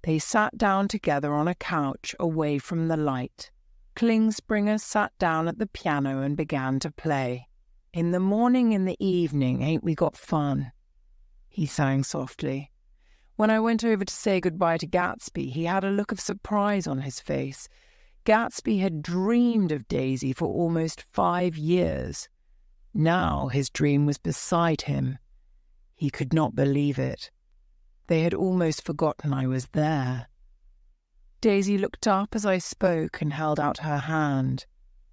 They sat down together on a couch away from the light. Klingspringer sat down at the piano and began to play. "In the morning, in the evening, ain't we got fun?" he sang softly. When I went over to say goodbye to Gatsby, he had a look of surprise on his face. Gatsby had dreamed of Daisy for almost 5 years. Now his dream was beside him. He could not believe it. They had almost forgotten I was there. Daisy looked up as I spoke and held out her hand.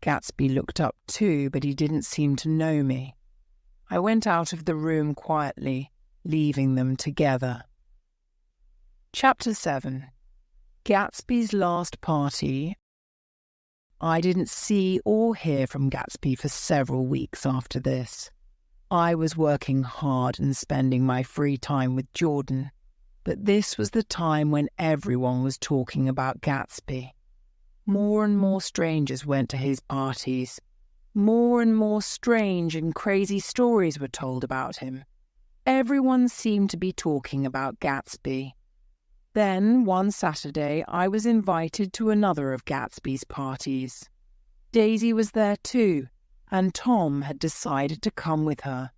Gatsby looked up too, but he didn't seem to know me. I went out of the room quietly, leaving them together. Chapter 7. Gatsby's last party. I didn't see or hear from Gatsby for several weeks after this. I was working hard and spending my free time with Jordan, but this was the time when everyone was talking about Gatsby. More and more strangers went to his parties. More and more strange and crazy stories were told about him. Everyone seemed to be talking about Gatsby. Then, one Saturday, I was invited to another of Gatsby's parties. Daisy was there too, and Tom had decided to come with her.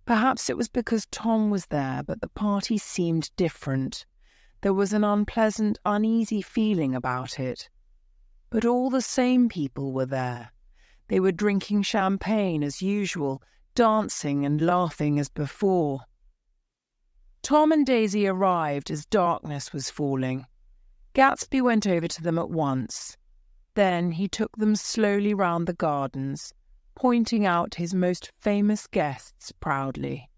Perhaps it was because Tom was there, but the party seemed different. There was an unpleasant, uneasy feeling about it. But all the same people were there. They were drinking champagne as usual, dancing and laughing as before. Tom and Daisy arrived as darkness was falling. Gatsby went over to them at once. Then he took them slowly round the gardens, pointing out his most famous guests proudly.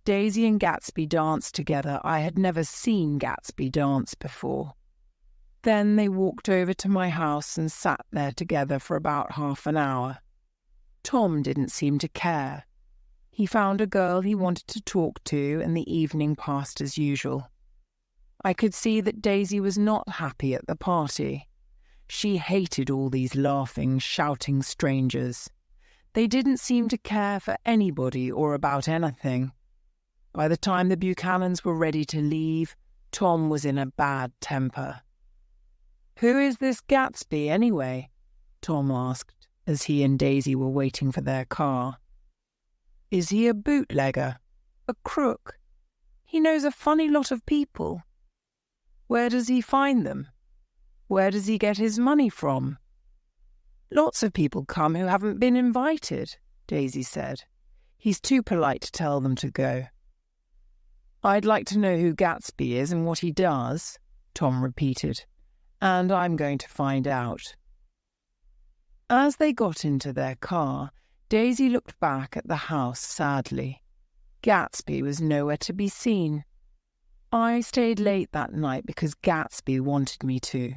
Daisy and Gatsby danced together. I had never seen Gatsby dance before. Then they walked over to my house and sat there together for about half an hour. Tom didn't seem to care. He found a girl he wanted to talk to, and the evening passed as usual. I could see that Daisy was not happy at the party. She hated all these laughing, shouting strangers. They didn't seem to care for anybody or about anything. By the time the Buchanans were ready to leave, Tom was in a bad temper. "Who is this Gatsby, anyway?" Tom asked, as he and Daisy were waiting for their car. "Is he a bootlegger? A crook? He knows a funny lot of people. Where does he find them? Where does he get his money from?" "Lots of people come who haven't been invited," Daisy said. "He's too polite to tell them to go." "I'd like to know who Gatsby is and what he does," Tom repeated, "and I'm going to find out." As they got into their car, Daisy looked back at the house sadly. Gatsby was nowhere to be seen. I stayed late that night because Gatsby wanted me to.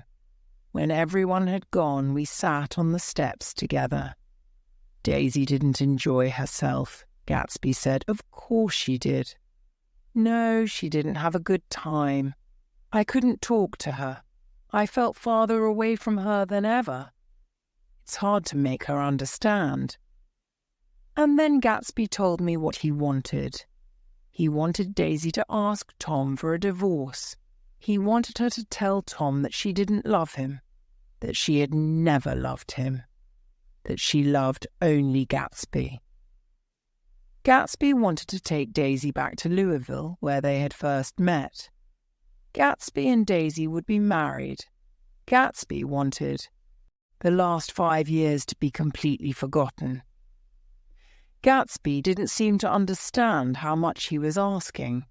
When everyone had gone, we sat on the steps together. Daisy didn't enjoy herself, Gatsby said. Of course she did. No, she didn't have a good time. I couldn't talk to her. I felt farther away from her than ever. It's hard to make her understand. And then Gatsby told me what he wanted. He wanted Daisy to ask Tom for a divorce. He wanted her to tell Tom that she didn't love him, that she had never loved him, that she loved only Gatsby. Gatsby wanted to take Daisy back to Louisville, where they had first met. Gatsby and Daisy would be married. Gatsby wanted the last 5 years to be completely forgotten. Gatsby didn't seem to understand how much he was asking.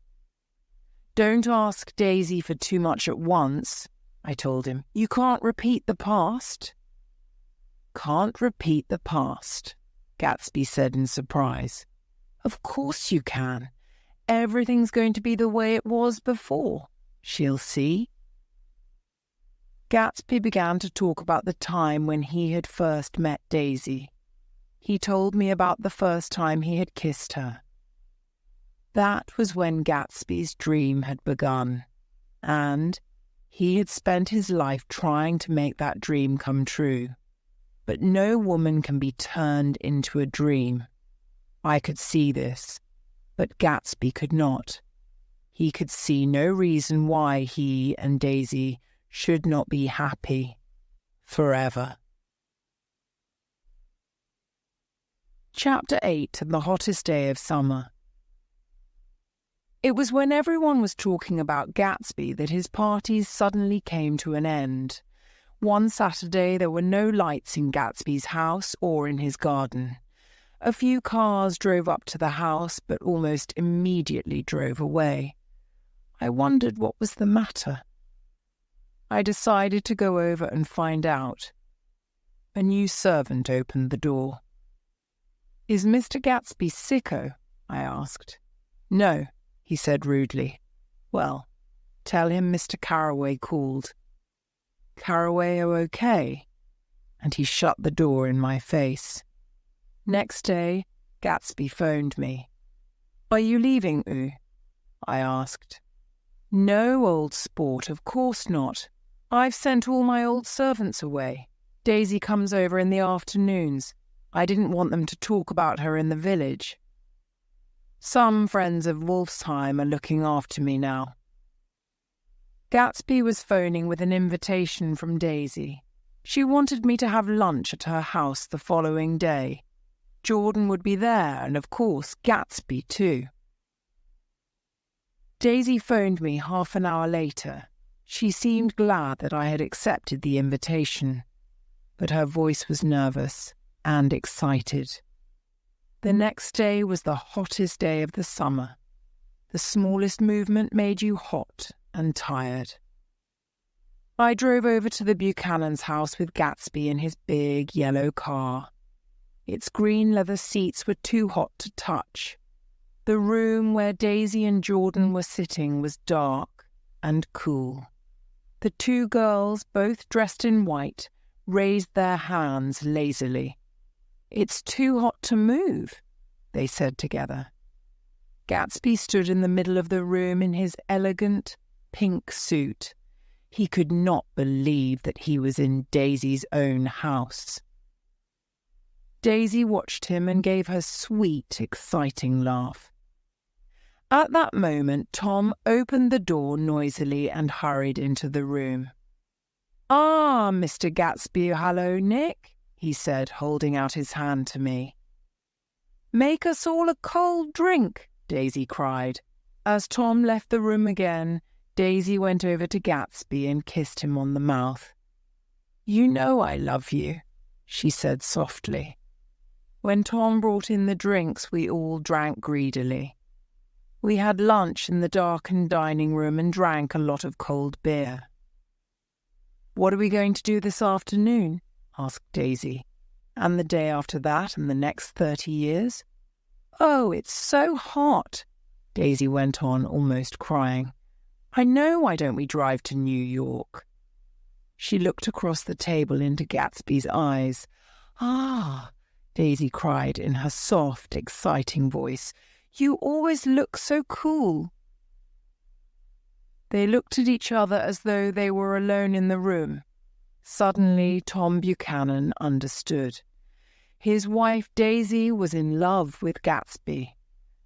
"Don't ask Daisy for too much at once," I told him. "You can't repeat the past." "Can't repeat the past," Gatsby said in surprise. "Of course you can. Everything's going to be the way it was before. She'll see." Gatsby began to talk about the time when he had first met Daisy. He told me about the first time he had kissed her. That was when Gatsby's dream had begun, and he had spent his life trying to make that dream come true. But no woman can be turned into a dream. I could see this, but Gatsby could not. He could see no reason why he and Daisy should not be happy forever. Chapter 8. The hottest day of summer. It was when everyone was talking about Gatsby that his parties suddenly came to an end. One Saturday there were no lights in Gatsby's house or in his garden. A few cars drove up to the house but almost immediately drove away. I wondered what was the matter. I decided to go over and find out. A new servant opened the door. "Is Mr. Gatsby sicko?" I asked. "No," he said rudely. "Well, tell him Mr. Carraway called." "Carraway okay?" And he shut the door in my face. Next day, Gatsby phoned me. "Are you leaving, Oo?" I asked. "No, old sport, of course not. I've sent all my old servants away. Daisy comes over in the afternoons. I didn't want them to talk about her in the village. Some friends of Wolfsheim are looking after me now." Gatsby was phoning with an invitation from Daisy. She wanted me to have lunch at her house the following day. Jordan would be there, and of course Gatsby too. Daisy phoned me half an hour later. She seemed glad that I had accepted the invitation, but her voice was nervous and excited. The next day was the hottest day of the summer. The smallest movement made you hot and tired. I drove over to the Buchanans' house with Gatsby in his big yellow car. Its green leather seats were too hot to touch. The room where Daisy and Jordan were sitting was dark and cool. The two girls, both dressed in white, raised their hands lazily. "It's too hot to move," they said together. Gatsby stood in the middle of the room in his elegant pink suit. He could not believe that he was in Daisy's own house. Daisy watched him and gave her sweet, exciting laugh. At that moment, Tom opened the door noisily and hurried into the room. "Ah, Mr. Gatsby, hello, Nick," he said, holding out his hand to me. "Make us all a cold drink," Daisy cried. As Tom left the room again, Daisy went over to Gatsby and kissed him on the mouth. "You know I love you," she said softly. When Tom brought in the drinks, we all drank greedily. We had lunch in the darkened dining room and drank a lot of cold beer. "What are we going to do this afternoon?" asked Daisy. "And the day after that and the next 30 years? "Oh, it's so hot," Daisy went on, almost crying. "I know, why don't we drive to New York?" She looked across the table into Gatsby's eyes. "Ah," Daisy cried in her soft, exciting voice, "you always look so cool." They looked at each other as though they were alone in the room. Suddenly, Tom Buchanan understood. His wife Daisy was in love with Gatsby.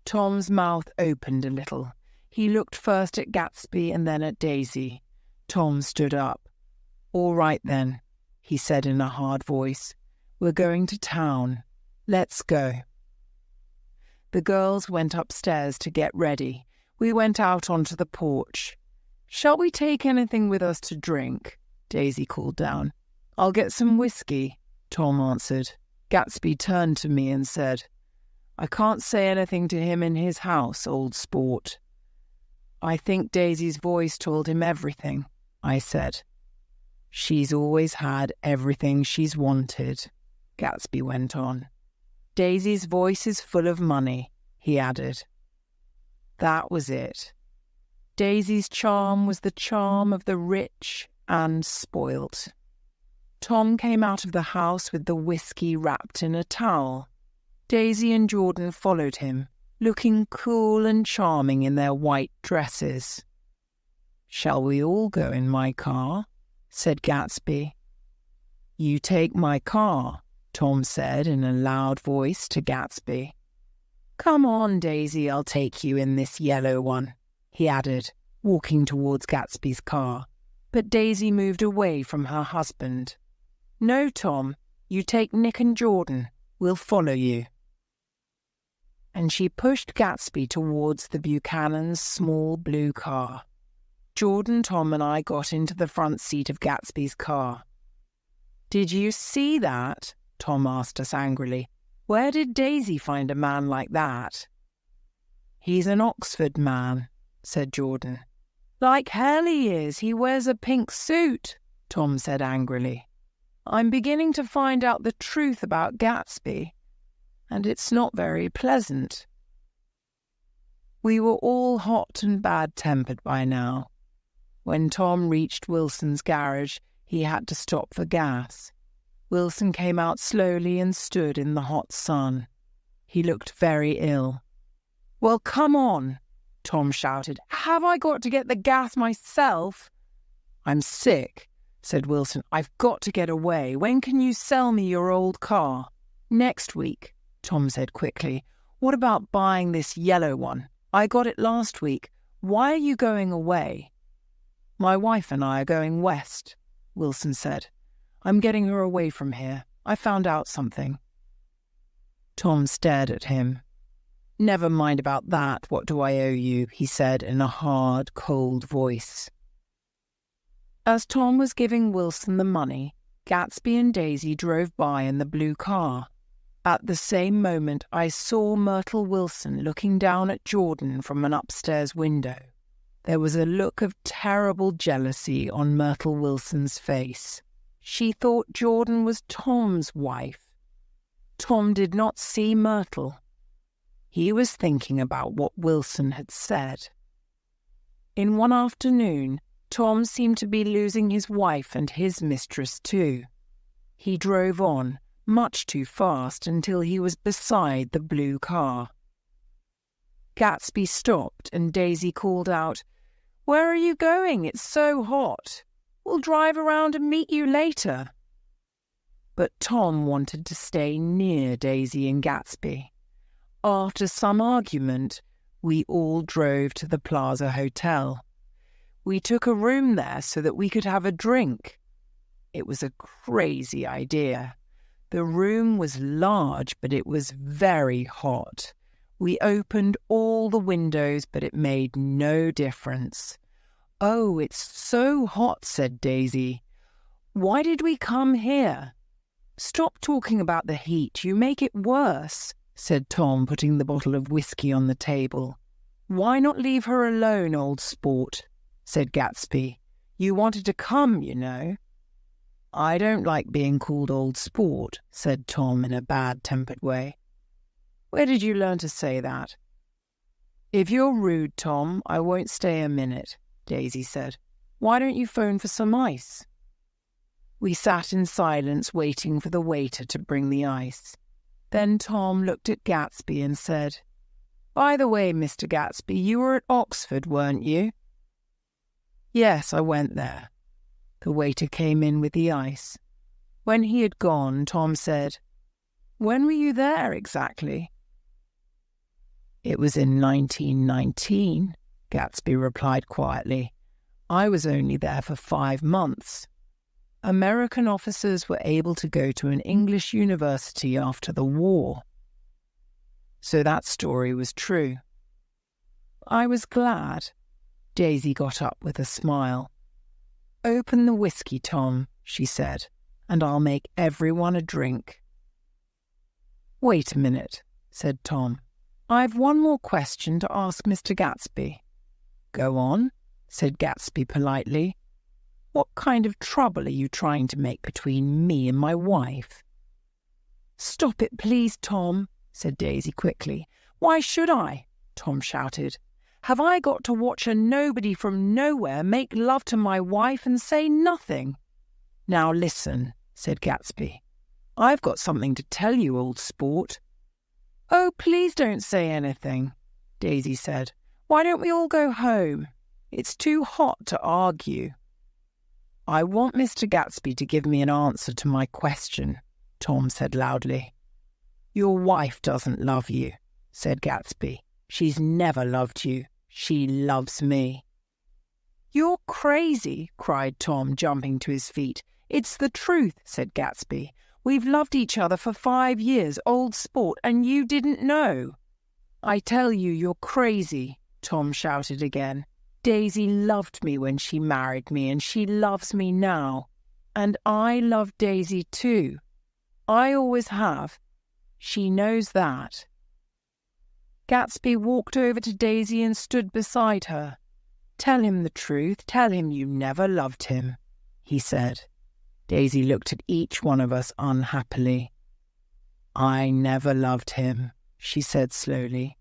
Tom's mouth opened a little. He looked first at Gatsby and then at Daisy. Tom stood up. "All right then," he said in a hard voice. "We're going to town. Let's go." The girls went upstairs to get ready. We went out onto the porch. "Shall we take anything with us to drink?" Daisy called down. "I'll get some whiskey," Tom answered. Gatsby turned to me and said, "I can't say anything to him in his house, old sport." "I think Daisy's voice told him everything," I said. "She's always had everything she's wanted," Gatsby went on. "Daisy's voice is full of money," he added. That was it. Daisy's charm was the charm of the rich and spoilt. Tom came out of the house with the whiskey wrapped in a towel. Daisy and Jordan followed him, looking cool and charming in their white dresses. "Shall we all go in my car?" said Gatsby. "You take my car," Tom said in a loud voice to Gatsby. "Come on, Daisy, I'll take you in this yellow one," he added, walking towards Gatsby's car. But Daisy moved away from her husband. "No, Tom, you take Nick and Jordan. We'll follow you." and she pushed Gatsby towards the Buchanans' small blue car. Jordan, Tom, and I got into the front seat of Gatsby's car. "Did you see that?" Tom asked us angrily. "Where did Daisy find a man like that?" "He's an Oxford man," said Jordan. "Like hell he is. He wears a pink suit," Tom said angrily. "I'm beginning to find out the truth about Gatsby, and it's not very pleasant." We were all hot and bad-tempered by now. When Tom reached Wilson's garage, he had to stop for gas. Wilson came out slowly and stood in the hot sun. He looked very ill. "Well, come on," Tom shouted. "Have I got to get the gas myself?" "I'm sick," said Wilson. "I've got to get away. When can you sell me your old car?" "Next week," Tom said quickly. "What about buying this yellow one? I got it last week. Why are you going away?" "My wife and I are going west," Wilson said. "I'm getting her away from here. I found out something." Tom stared at him. "Never mind about that. What do I owe you?" he said in a hard, cold voice. As Tom was giving Wilson the money, Gatsby and Daisy drove by in the blue car. At the same moment, I saw Myrtle Wilson looking down at Jordan from an upstairs window. There was a look of terrible jealousy on Myrtle Wilson's face. She thought Jordan was Tom's wife. Tom did not see Myrtle. He was thinking about what Wilson had said. In one afternoon, Tom seemed to be losing his wife and his mistress too. He drove on, much too fast, until he was beside the blue car. Gatsby stopped and Daisy called out, "Where are you going? It's so hot. We'll drive around and meet you later." But Tom wanted to stay near Daisy and Gatsby. After some argument, we all drove to the Plaza Hotel. We took a room there so that we could have a drink. It was a crazy idea. The room was large, but it was very hot. We opened all the windows, but it made no difference. "Oh, it's so hot," said Daisy. "Why did we come here?" "Stop talking about the heat. You make it worse," said Tom, putting the bottle of whiskey on the table. "Why not leave her alone, old sport?" said Gatsby. "You wanted to come, you know." "I don't like being called old sport," said Tom in a bad-tempered way. "Where did you learn to say that?" "If you're rude, Tom, I won't stay a minute," Daisy said. "Why don't you phone for some ice?" We sat in silence waiting for the waiter to bring the ice. Then Tom looked at Gatsby and said, "By the way, Mr. Gatsby, you were at Oxford, weren't you?" "Yes, I went there." The waiter came in with the ice. When he had gone, Tom said, "When were you there exactly?" "It was in 1919, Gatsby replied quietly. "I was only there for 5 months. American officers were able to go to an English university after the war." So that story was true. I was glad. Daisy got up with a smile. "Open the whiskey, Tom," she said, "and I'll make everyone a drink." "Wait a minute," said Tom. "I've one more question to ask Mr. Gatsby." "Go on," said Gatsby politely. "What kind of trouble are you trying to make between me and my wife?" "Stop it, please, Tom," said Daisy quickly. "Why should I?" Tom shouted. "Have I got to watch a nobody from nowhere make love to my wife and say nothing?" "Now listen," said Gatsby. "I've got something to tell you, old sport." "Oh, please don't say anything," Daisy said. "Why don't we all go home? It's too hot to argue." "I want Mr. Gatsby to give me an answer to my question," Tom said loudly. "Your wife doesn't love you," said Gatsby. "She's never loved you. She loves me." "You're crazy," cried Tom, jumping to his feet. "It's the truth," said Gatsby. "We've loved each other for 5 years, old sport, and you didn't know." I tell you, you're crazy, Tom shouted again. Daisy loved me when she married me, and she loves me now. And I love Daisy too. I always have. She knows that. Gatsby walked over to Daisy and stood beside her. Tell him the truth. Tell him you never loved him, he said. Daisy looked at each one of us unhappily. I never loved him, she said slowly.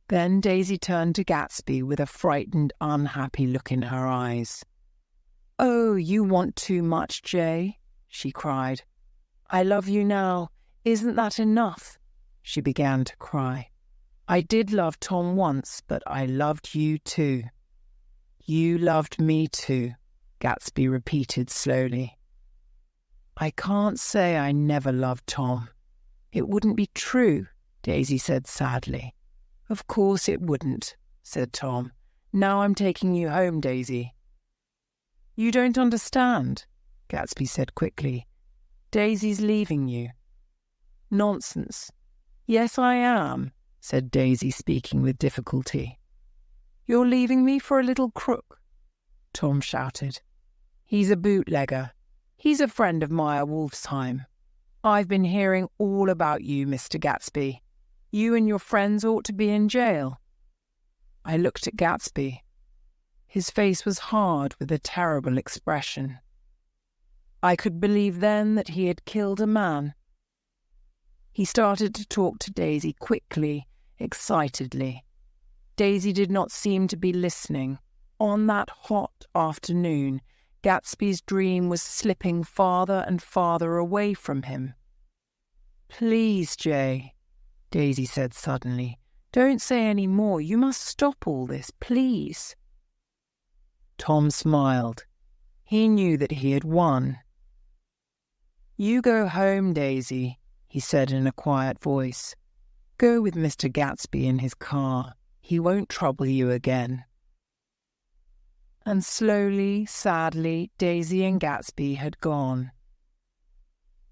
Then Daisy turned to Gatsby with a frightened, unhappy look in her eyes. Oh, you want too much, Jay, she cried. I love you now. Isn't that enough? She began to cry. I did love Tom once, but I loved you too. You loved me too, Gatsby repeated slowly. I can't say I never loved Tom. It wouldn't be true, Daisy said sadly. Of course it wouldn't, said Tom. Now I'm taking you home, Daisy. You don't understand, Gatsby said quickly. Daisy's leaving you. Nonsense. Yes, I am, said Daisy, speaking with difficulty. You're leaving me for a little crook, Tom shouted. He's a bootlegger. He's a friend of Meyer Wolfsheim. I've been hearing all about you, Mr. Gatsby. You and your friends ought to be in jail. I looked at Gatsby. His face was hard with a terrible expression. I could believe then that he had killed a man. He started to talk to Daisy quickly, excitedly. Daisy did not seem to be listening. On that hot afternoon, Gatsby's dream was slipping farther and farther away from him. Please, Jay, Daisy said suddenly. Don't say any more. You must stop all this, please. Tom smiled. He knew that he had won. You go home, Daisy, he said in a quiet voice. Go with Mr. Gatsby in his car. He won't trouble you again. And slowly, sadly, Daisy and Gatsby had gone.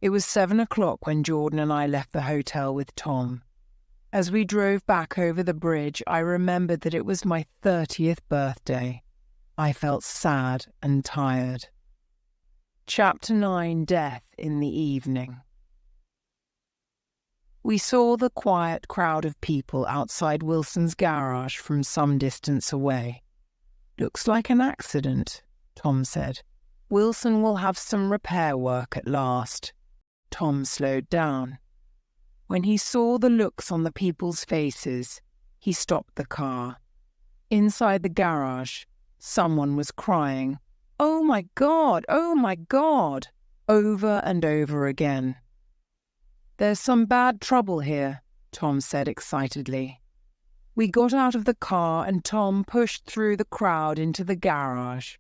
It was 7 o'clock when Jordan and I left the hotel with Tom. As we drove back over the bridge, I remembered that it was my 30th birthday. I felt sad and tired. Chapter 9, Death in the Evening. We saw the quiet crowd of people outside Wilson's garage from some distance away. Looks like an accident, Tom said. Wilson will have some repair work at last. Tom slowed down. When he saw the looks on the people's faces, he stopped the car. Inside the garage, someone was crying, "Oh my God! Oh my God!" over and over again. There's some bad trouble here, Tom said excitedly. We got out of the car and Tom pushed through the crowd into the garage.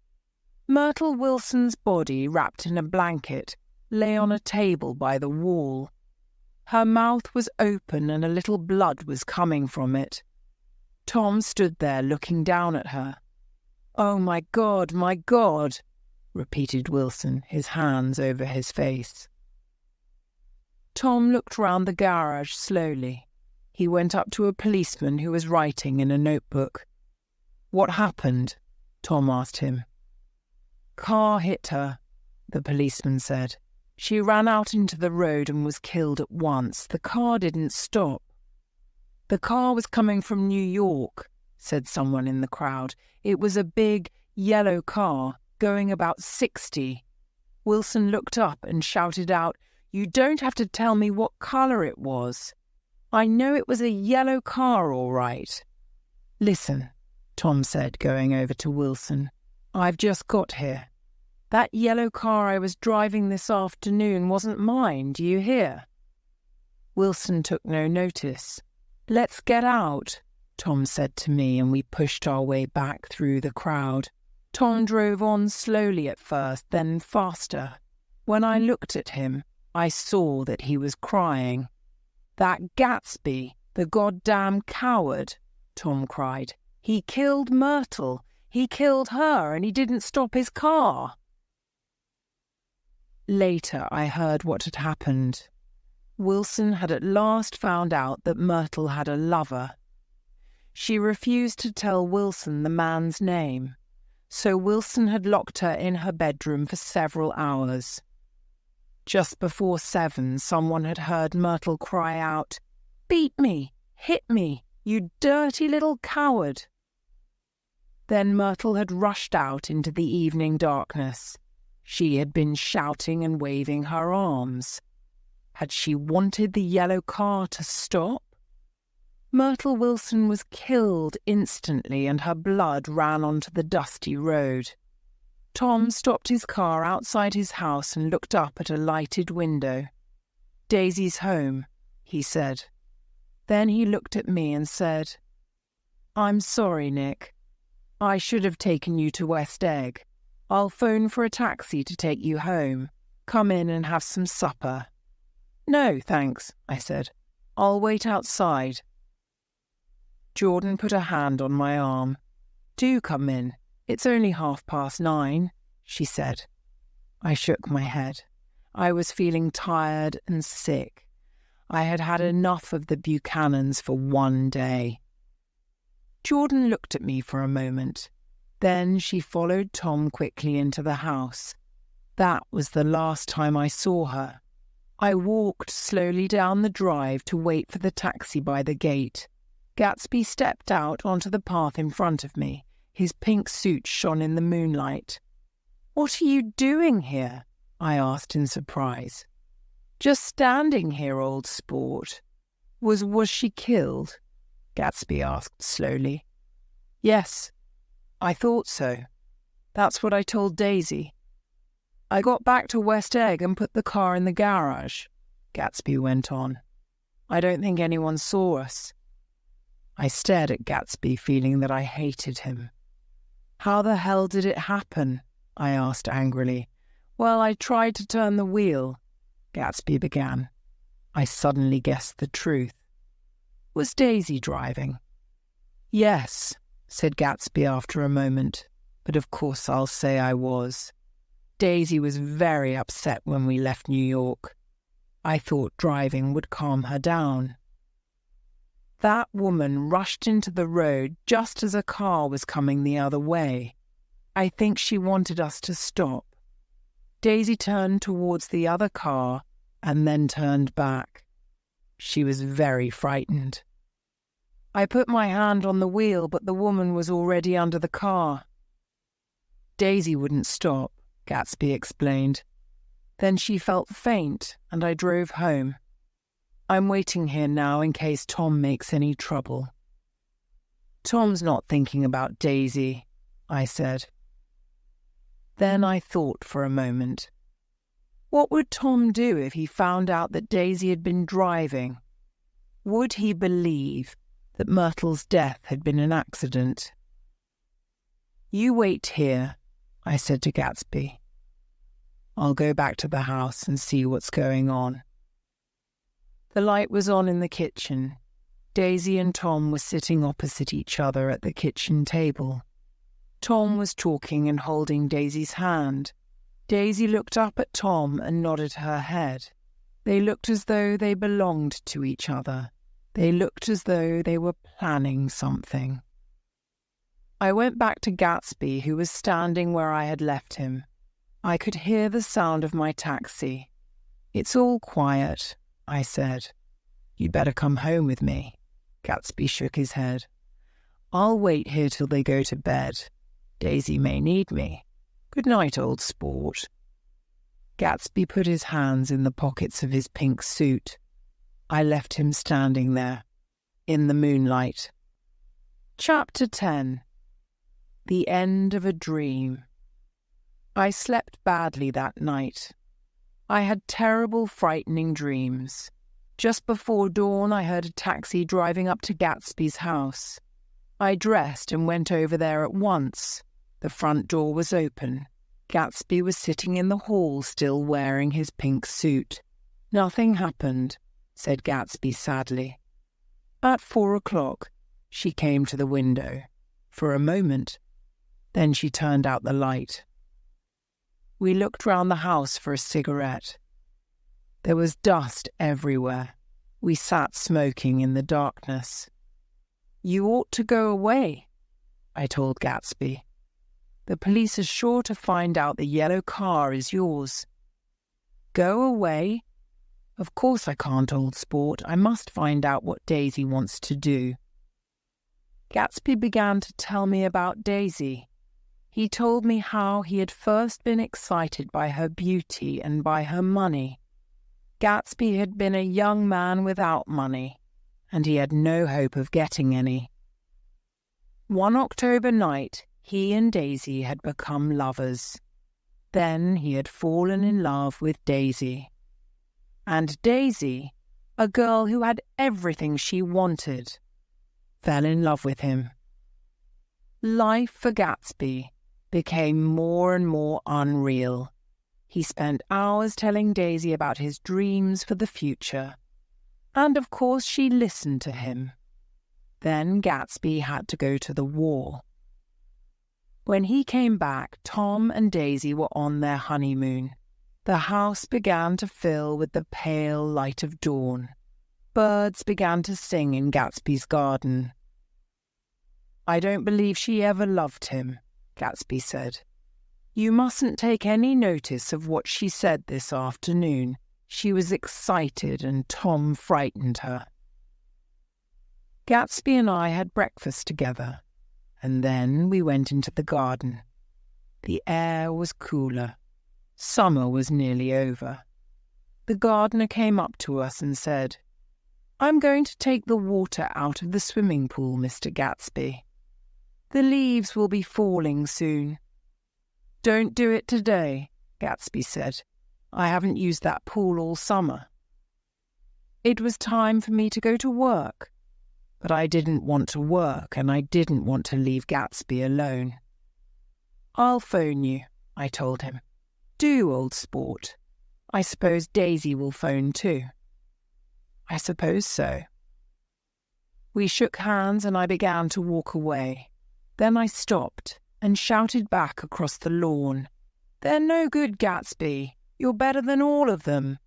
Myrtle Wilson's body, wrapped in a blanket, lay on a table by the wall. Her mouth was open and a little blood was coming from it. Tom stood there looking down at her. "Oh my God, repeated Wilson, his hands over his face. Tom looked round the garage slowly. He went up to a policeman who was writing in a notebook. "What happened?" Tom asked him. "Car hit her," the policeman said. "She ran out into the road and was killed at once. The car didn't stop." "The car was coming from New York," said someone in the crowd. "It was a big, yellow car, going about 60. Wilson looked up and shouted out, "You don't have to tell me what colour it was. I know it was a yellow car, all right." "Listen," Tom said, going over to Wilson. "I've just got here. That yellow car I was driving this afternoon wasn't mine, do you hear?" Wilson took no notice. "Let's get out," Tom said to me, and we pushed our way back through the crowd. Tom drove on slowly at first, then faster. When I looked at him, I saw that he was crying. "That Gatsby, the goddamn coward," Tom cried. "He killed Myrtle. He killed her, and he didn't stop his car." Later, I heard what had happened. Wilson had at last found out that Myrtle had a lover. She refused to tell Wilson the man's name, so Wilson had locked her in her bedroom for several hours. Just before 7, someone had heard Myrtle cry out, "Beat me! Hit me! You dirty little coward!" Then Myrtle had rushed out into the evening darkness. She had been shouting and waving her arms. Had she wanted the yellow car to stop? Myrtle Wilson was killed instantly, and her blood ran onto the dusty road. Tom stopped his car outside his house and looked up at a lighted window. "Daisy's home," he said. Then he looked at me and said, "I'm sorry, Nick. I should have taken you to West Egg. I'll phone for a taxi to take you home. Come in and have some supper." "No, thanks," I said. "I'll wait outside." Jordan put a hand on my arm. "Do come in. It's only 9:30, she said. I shook my head. I was feeling tired and sick. I had had enough of the Buchanans for one day. Jordan looked at me for a moment. Then she followed Tom quickly into the house. That was the last time I saw her. I walked slowly down the drive to wait for the taxi by the gate. Gatsby stepped out onto the path in front of me. His pink suit shone in the moonlight. "What are you doing here?" I asked in surprise. "Just standing here, old sport." Was she killed?" Gatsby asked slowly. "Yes, I thought so. That's what I told Daisy. I got back to West Egg and put the car in the garage," Gatsby went on. "I don't think anyone saw us." I stared at Gatsby, feeling that I hated him. "How the hell did it happen?" I asked angrily. "Well, I tried to turn the wheel," Gatsby began. I suddenly guessed the truth. "Was Daisy driving?" "Yes," said Gatsby after a moment, "but of course I'll say I was. Daisy was very upset when we left New York. I thought driving would calm her down. That woman rushed into the road just as a car was coming the other way. I think she wanted us to stop. Daisy turned towards the other car and then turned back. She was very frightened. I put my hand on the wheel, but the woman was already under the car." "Daisy wouldn't stop," Gatsby explained. "Then she felt faint, and I drove home. I'm waiting here now in case Tom makes any trouble." "Tom's not thinking about Daisy," I said. Then I thought for a moment. What would Tom do if he found out that Daisy had been driving? Would he believe that Myrtle's death had been an accident? "You wait here," I said to Gatsby. "I'll go back to the house and see what's going on." The light was on in the kitchen. Daisy and Tom were sitting opposite each other at the kitchen table. Tom was talking and holding Daisy's hand. Daisy looked up at Tom and nodded her head. They looked as though they belonged to each other. They looked as though they were planning something. I went back to Gatsby, who was standing where I had left him. I could hear the sound of my taxi. "It's all quiet," I said. "You'd better come home with me." Gatsby shook his head. "I'll wait here till they go to bed. Daisy may need me. Good night, old sport." Gatsby put his hands in the pockets of his pink suit. I left him standing there, in the moonlight. Chapter 10. The End of a Dream. I slept badly that night. I had terrible, frightening dreams. Just before dawn, I heard a taxi driving up to Gatsby's house. I dressed and went over there at once. The front door was open. Gatsby was sitting in the hall, still wearing his pink suit. "Nothing happened," said Gatsby sadly. At 4:00, she came to the window. For a moment. Then she turned out the light. We looked round the house for a cigarette. There was dust everywhere. We sat smoking in the darkness. "You ought to go away," I told Gatsby. "The police are sure to find out the yellow car is yours." "Go away? Of course I can't, old sport. I must find out what Daisy wants to do." Gatsby began to tell me about Daisy. He told me how he had first been excited by her beauty and by her money. Gatsby had been a young man without money, and he had no hope of getting any. One October night, he and Daisy had become lovers. Then he had fallen in love with Daisy. And Daisy, a girl who had everything she wanted, fell in love with him. Life for Gatsby became more and more unreal. He spent hours telling Daisy about his dreams for the future. And of course she listened to him. Then Gatsby had to go to the war. When he came back, Tom and Daisy were on their honeymoon. The house began to fill with the pale light of dawn. Birds began to sing in Gatsby's garden. "I don't believe she ever loved him," Gatsby said. "You mustn't take any notice of what she said this afternoon. She was excited and Tom frightened her." Gatsby and I had breakfast together, and then we went into the garden. The air was cooler. Summer was nearly over. The gardener came up to us and said, "I'm going to take the water out of the swimming pool, Mr. Gatsby. The leaves will be falling soon." "Don't do it today," Gatsby said. "I haven't used that pool all summer." It was time for me to go to work, but I didn't want to work and I didn't want to leave Gatsby alone. "I'll phone you," I told him. "Do, old sport. I suppose Daisy will phone too." "I suppose so." We shook hands and I began to walk away. Then I stopped and shouted back across the lawn, "They're no good, Gatsby. You're better than all of them."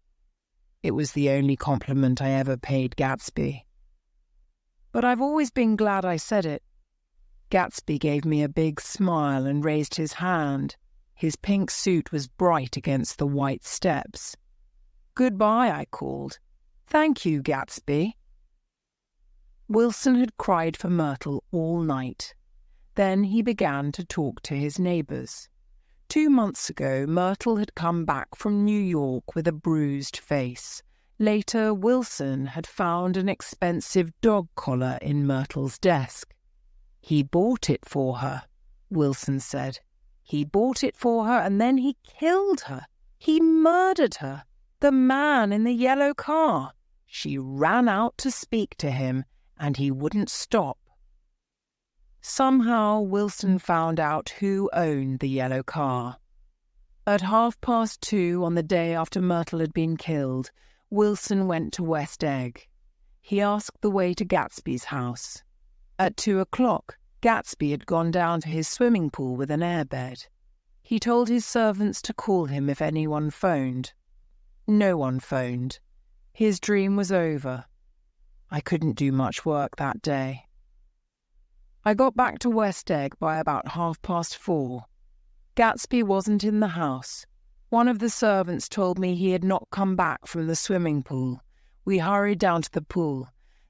It was the only compliment I ever paid Gatsby. But I've always been glad I said it. Gatsby gave me a big smile and raised his hand. His pink suit was bright against the white steps. "Goodbye," I called. "Thank you, Gatsby." Wilson had cried for Myrtle all night. Then he began to talk to his neighbours. 2 months ago, Myrtle had come back from New York with a bruised face. Later, Wilson had found an expensive dog collar in Myrtle's desk. "He bought it for her," Wilson said. "He bought it for her and then he killed her. He murdered her. The man in the yellow car. She ran out to speak to him and he wouldn't stop." Somehow Wilson found out who owned the yellow car. At 2:30 on the day after Myrtle had been killed, Wilson went to West Egg. He asked the way to Gatsby's house. At 2:00, Gatsby had gone down to his swimming pool with an airbed. He told his servants to call him if anyone phoned. No one phoned. His dream was over. I couldn't do much work that day. I got back to West Egg by about 4:30. Gatsby wasn't in the house. One of the servants told me he had not come back from the swimming pool. We hurried down to the pool.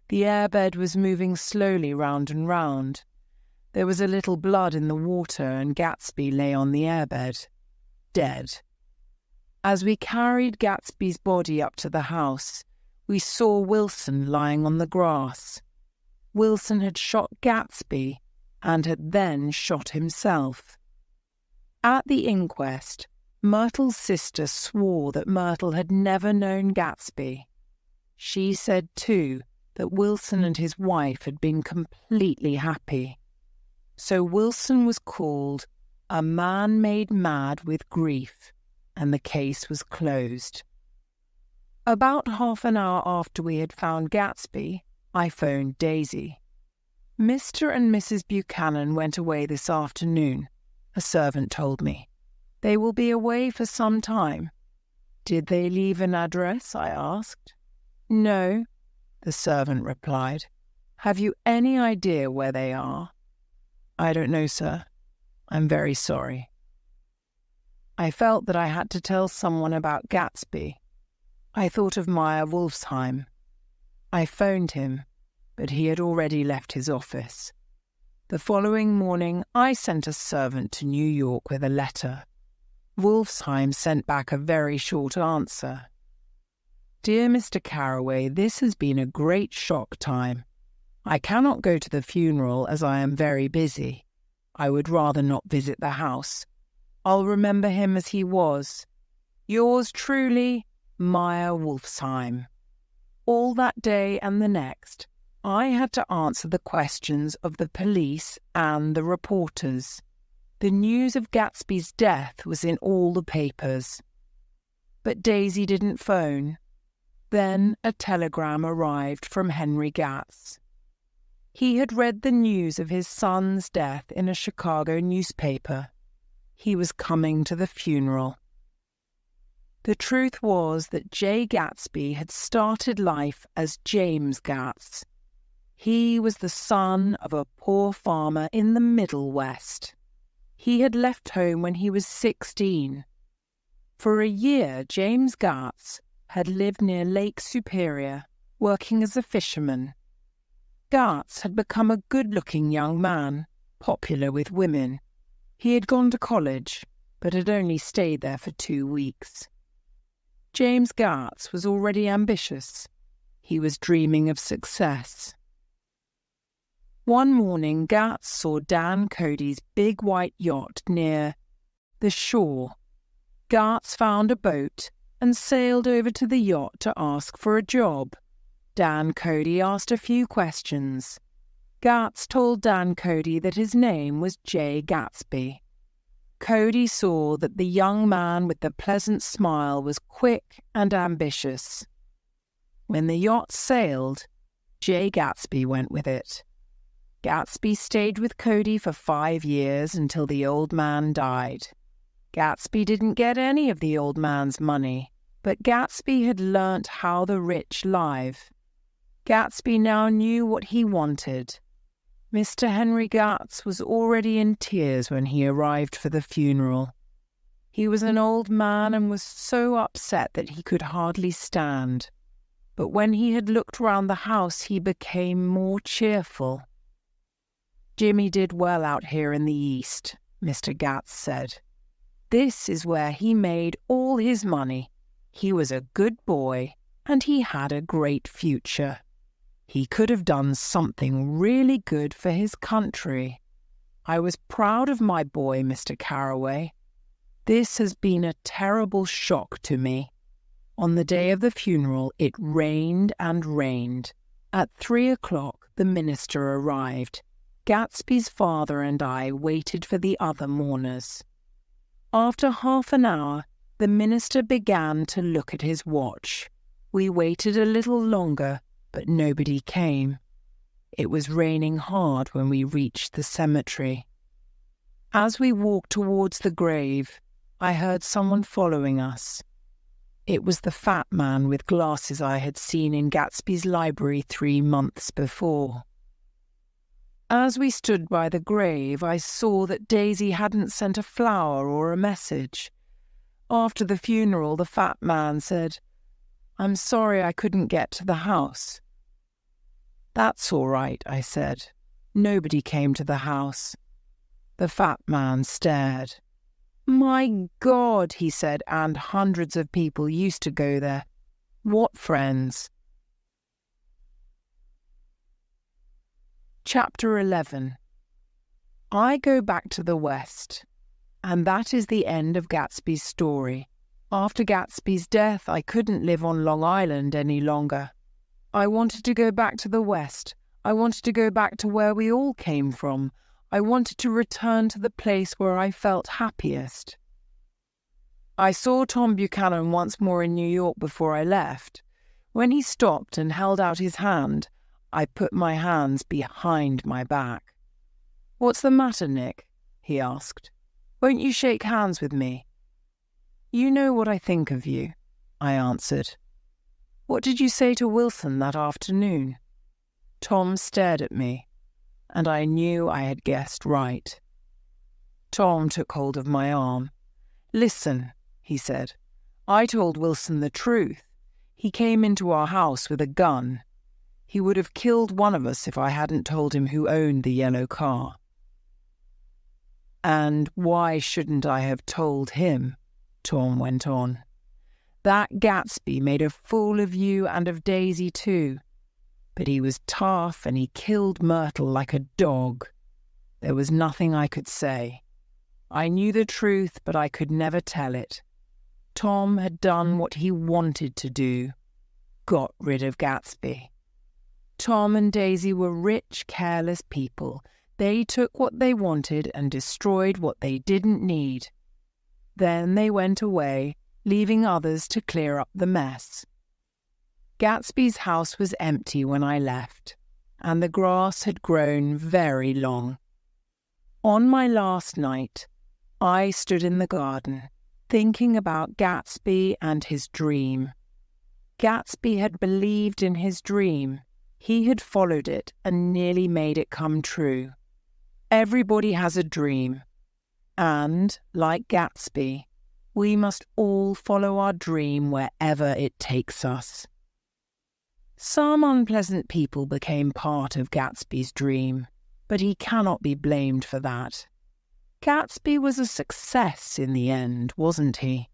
The airbed was moving slowly round and round. There was a little blood in the water and Gatsby lay on the airbed, dead. As we carried Gatsby's body up to the house, we saw Wilson lying on the grass. Wilson had shot Gatsby and had then shot himself. At the inquest, Myrtle's sister swore that Myrtle had never known Gatsby. She said, too, that Wilson and his wife had been completely happy. So Wilson was called a man made mad with grief, and the case was closed. About half an hour after we had found Gatsby, I phoned Daisy. "Mr. and Mrs. Buchanan went away this afternoon," a servant told me. "They will be away for some time." Did they leave an address? I asked. No, the servant replied. Have you any idea where they are? I don't know, sir. I'm very sorry. I felt that I had to tell someone about Gatsby. I thought of Meyer Wolfsheim. I phoned him, but he had already left his office. The following morning, I sent a servant to New York with a letter. Wolfsheim sent back a very short answer. Dear Mr. Carraway, this has been a great shock time. I cannot go to the funeral as I am very busy. I would rather not visit the house. I'll remember him as he was. Yours truly, Meyer Wolfsheim. All that day and the next, I had to answer the questions of the police and the reporters. The news of Gatsby's death was in all the papers. But Daisy didn't phone. Then a telegram arrived from Henry Gatz. He had read the news of his son's death in a Chicago newspaper. He was coming to the funeral. The truth was that Jay Gatsby had started life as James Gatz. He was the son of a poor farmer in the Middle West. He had left home when he was 16. For a year, James Gatz had lived near Lake Superior, working as a fisherman. Gatz had become a good-looking young man, popular with women. He had gone to college, but had only stayed there for 2 weeks. James Gatz was already ambitious. He was dreaming of success. One morning, Gatz saw Dan Cody's big white yacht near the shore. Gatz found a boat and sailed over to the yacht to ask for a job. Dan Cody asked a few questions. Gatz told Dan Cody that his name was Jay Gatsby. Cody saw that the young man with the pleasant smile was quick and ambitious. When the yacht sailed, Jay Gatsby went with it. Gatsby stayed with Cody for 5 years until the old man died. Gatsby didn't get any of the old man's money, but Gatsby had learnt how the rich live. Gatsby now knew what he wanted. Mr. Henry Gatz was already in tears when he arrived for the funeral. He was an old man and was so upset that he could hardly stand. But when he had looked round the house, he became more cheerful. Jimmy did well out here in the East, Mr. Gatz said. This is where he made all his money. He was a good boy, and he had a great future. He could have done something really good for his country. I was proud of my boy, Mr. Carraway. This has been a terrible shock to me. On the day of the funeral, it rained and rained. At 3 o'clock, the minister arrived. Gatsby's father and I waited for the other mourners. After half an hour, the minister began to look at his watch. We waited a little longer, but nobody came. It was raining hard when we reached the cemetery. As we walked towards the grave, I heard someone following us. It was the fat man with glasses I had seen in Gatsby's library 3 months before. As we stood by the grave, I saw that Daisy hadn't sent a flower or a message. After the funeral, the fat man said, "I'm sorry I couldn't get to the house." "That's all right," I said. "Nobody came to the house." The fat man stared. "My God," he said, "and hundreds of people used to go there. What friends?" Chapter 11. I go back to the West, and that is the end of Gatsby's story. After Gatsby's death, I couldn't live on Long Island any longer. I wanted to go back to the West. I wanted to go back to where we all came from. I wanted to return to the place where I felt happiest. I saw Tom Buchanan once more in New York before I left. When he stopped and held out his hand, I put my hands behind my back. "What's the matter, Nick?" he asked. "Won't you shake hands with me? You know what I think of you. I answered. What did you say to Wilson that afternoon? Tom stared at me, and I knew I had guessed right. Tom took hold of my arm. Listen, he said. I told Wilson the truth. He came into our house with a gun. He would have killed one of us if I hadn't told him who owned the yellow car. And why shouldn't I have told him? Tom went on. That Gatsby made a fool of you and of Daisy too. But he was tough and he killed Myrtle like a dog. There was nothing I could say. I knew the truth, but I could never tell it. Tom had done what he wanted to do. Got rid of Gatsby. Tom and Daisy were rich, careless people. They took what they wanted and destroyed what they didn't need. Then they went away, leaving others to clear up the mess. Gatsby's house was empty when I left, and the grass had grown very long. On my last night, I stood in the garden, thinking about Gatsby and his dream. Gatsby had believed in his dream. He had followed it and nearly made it come true. Everybody has a dream, and, like Gatsby, we must all follow our dream wherever it takes us. Some unpleasant people became part of Gatsby's dream, but he cannot be blamed for that. Gatsby was a success in the end, wasn't he?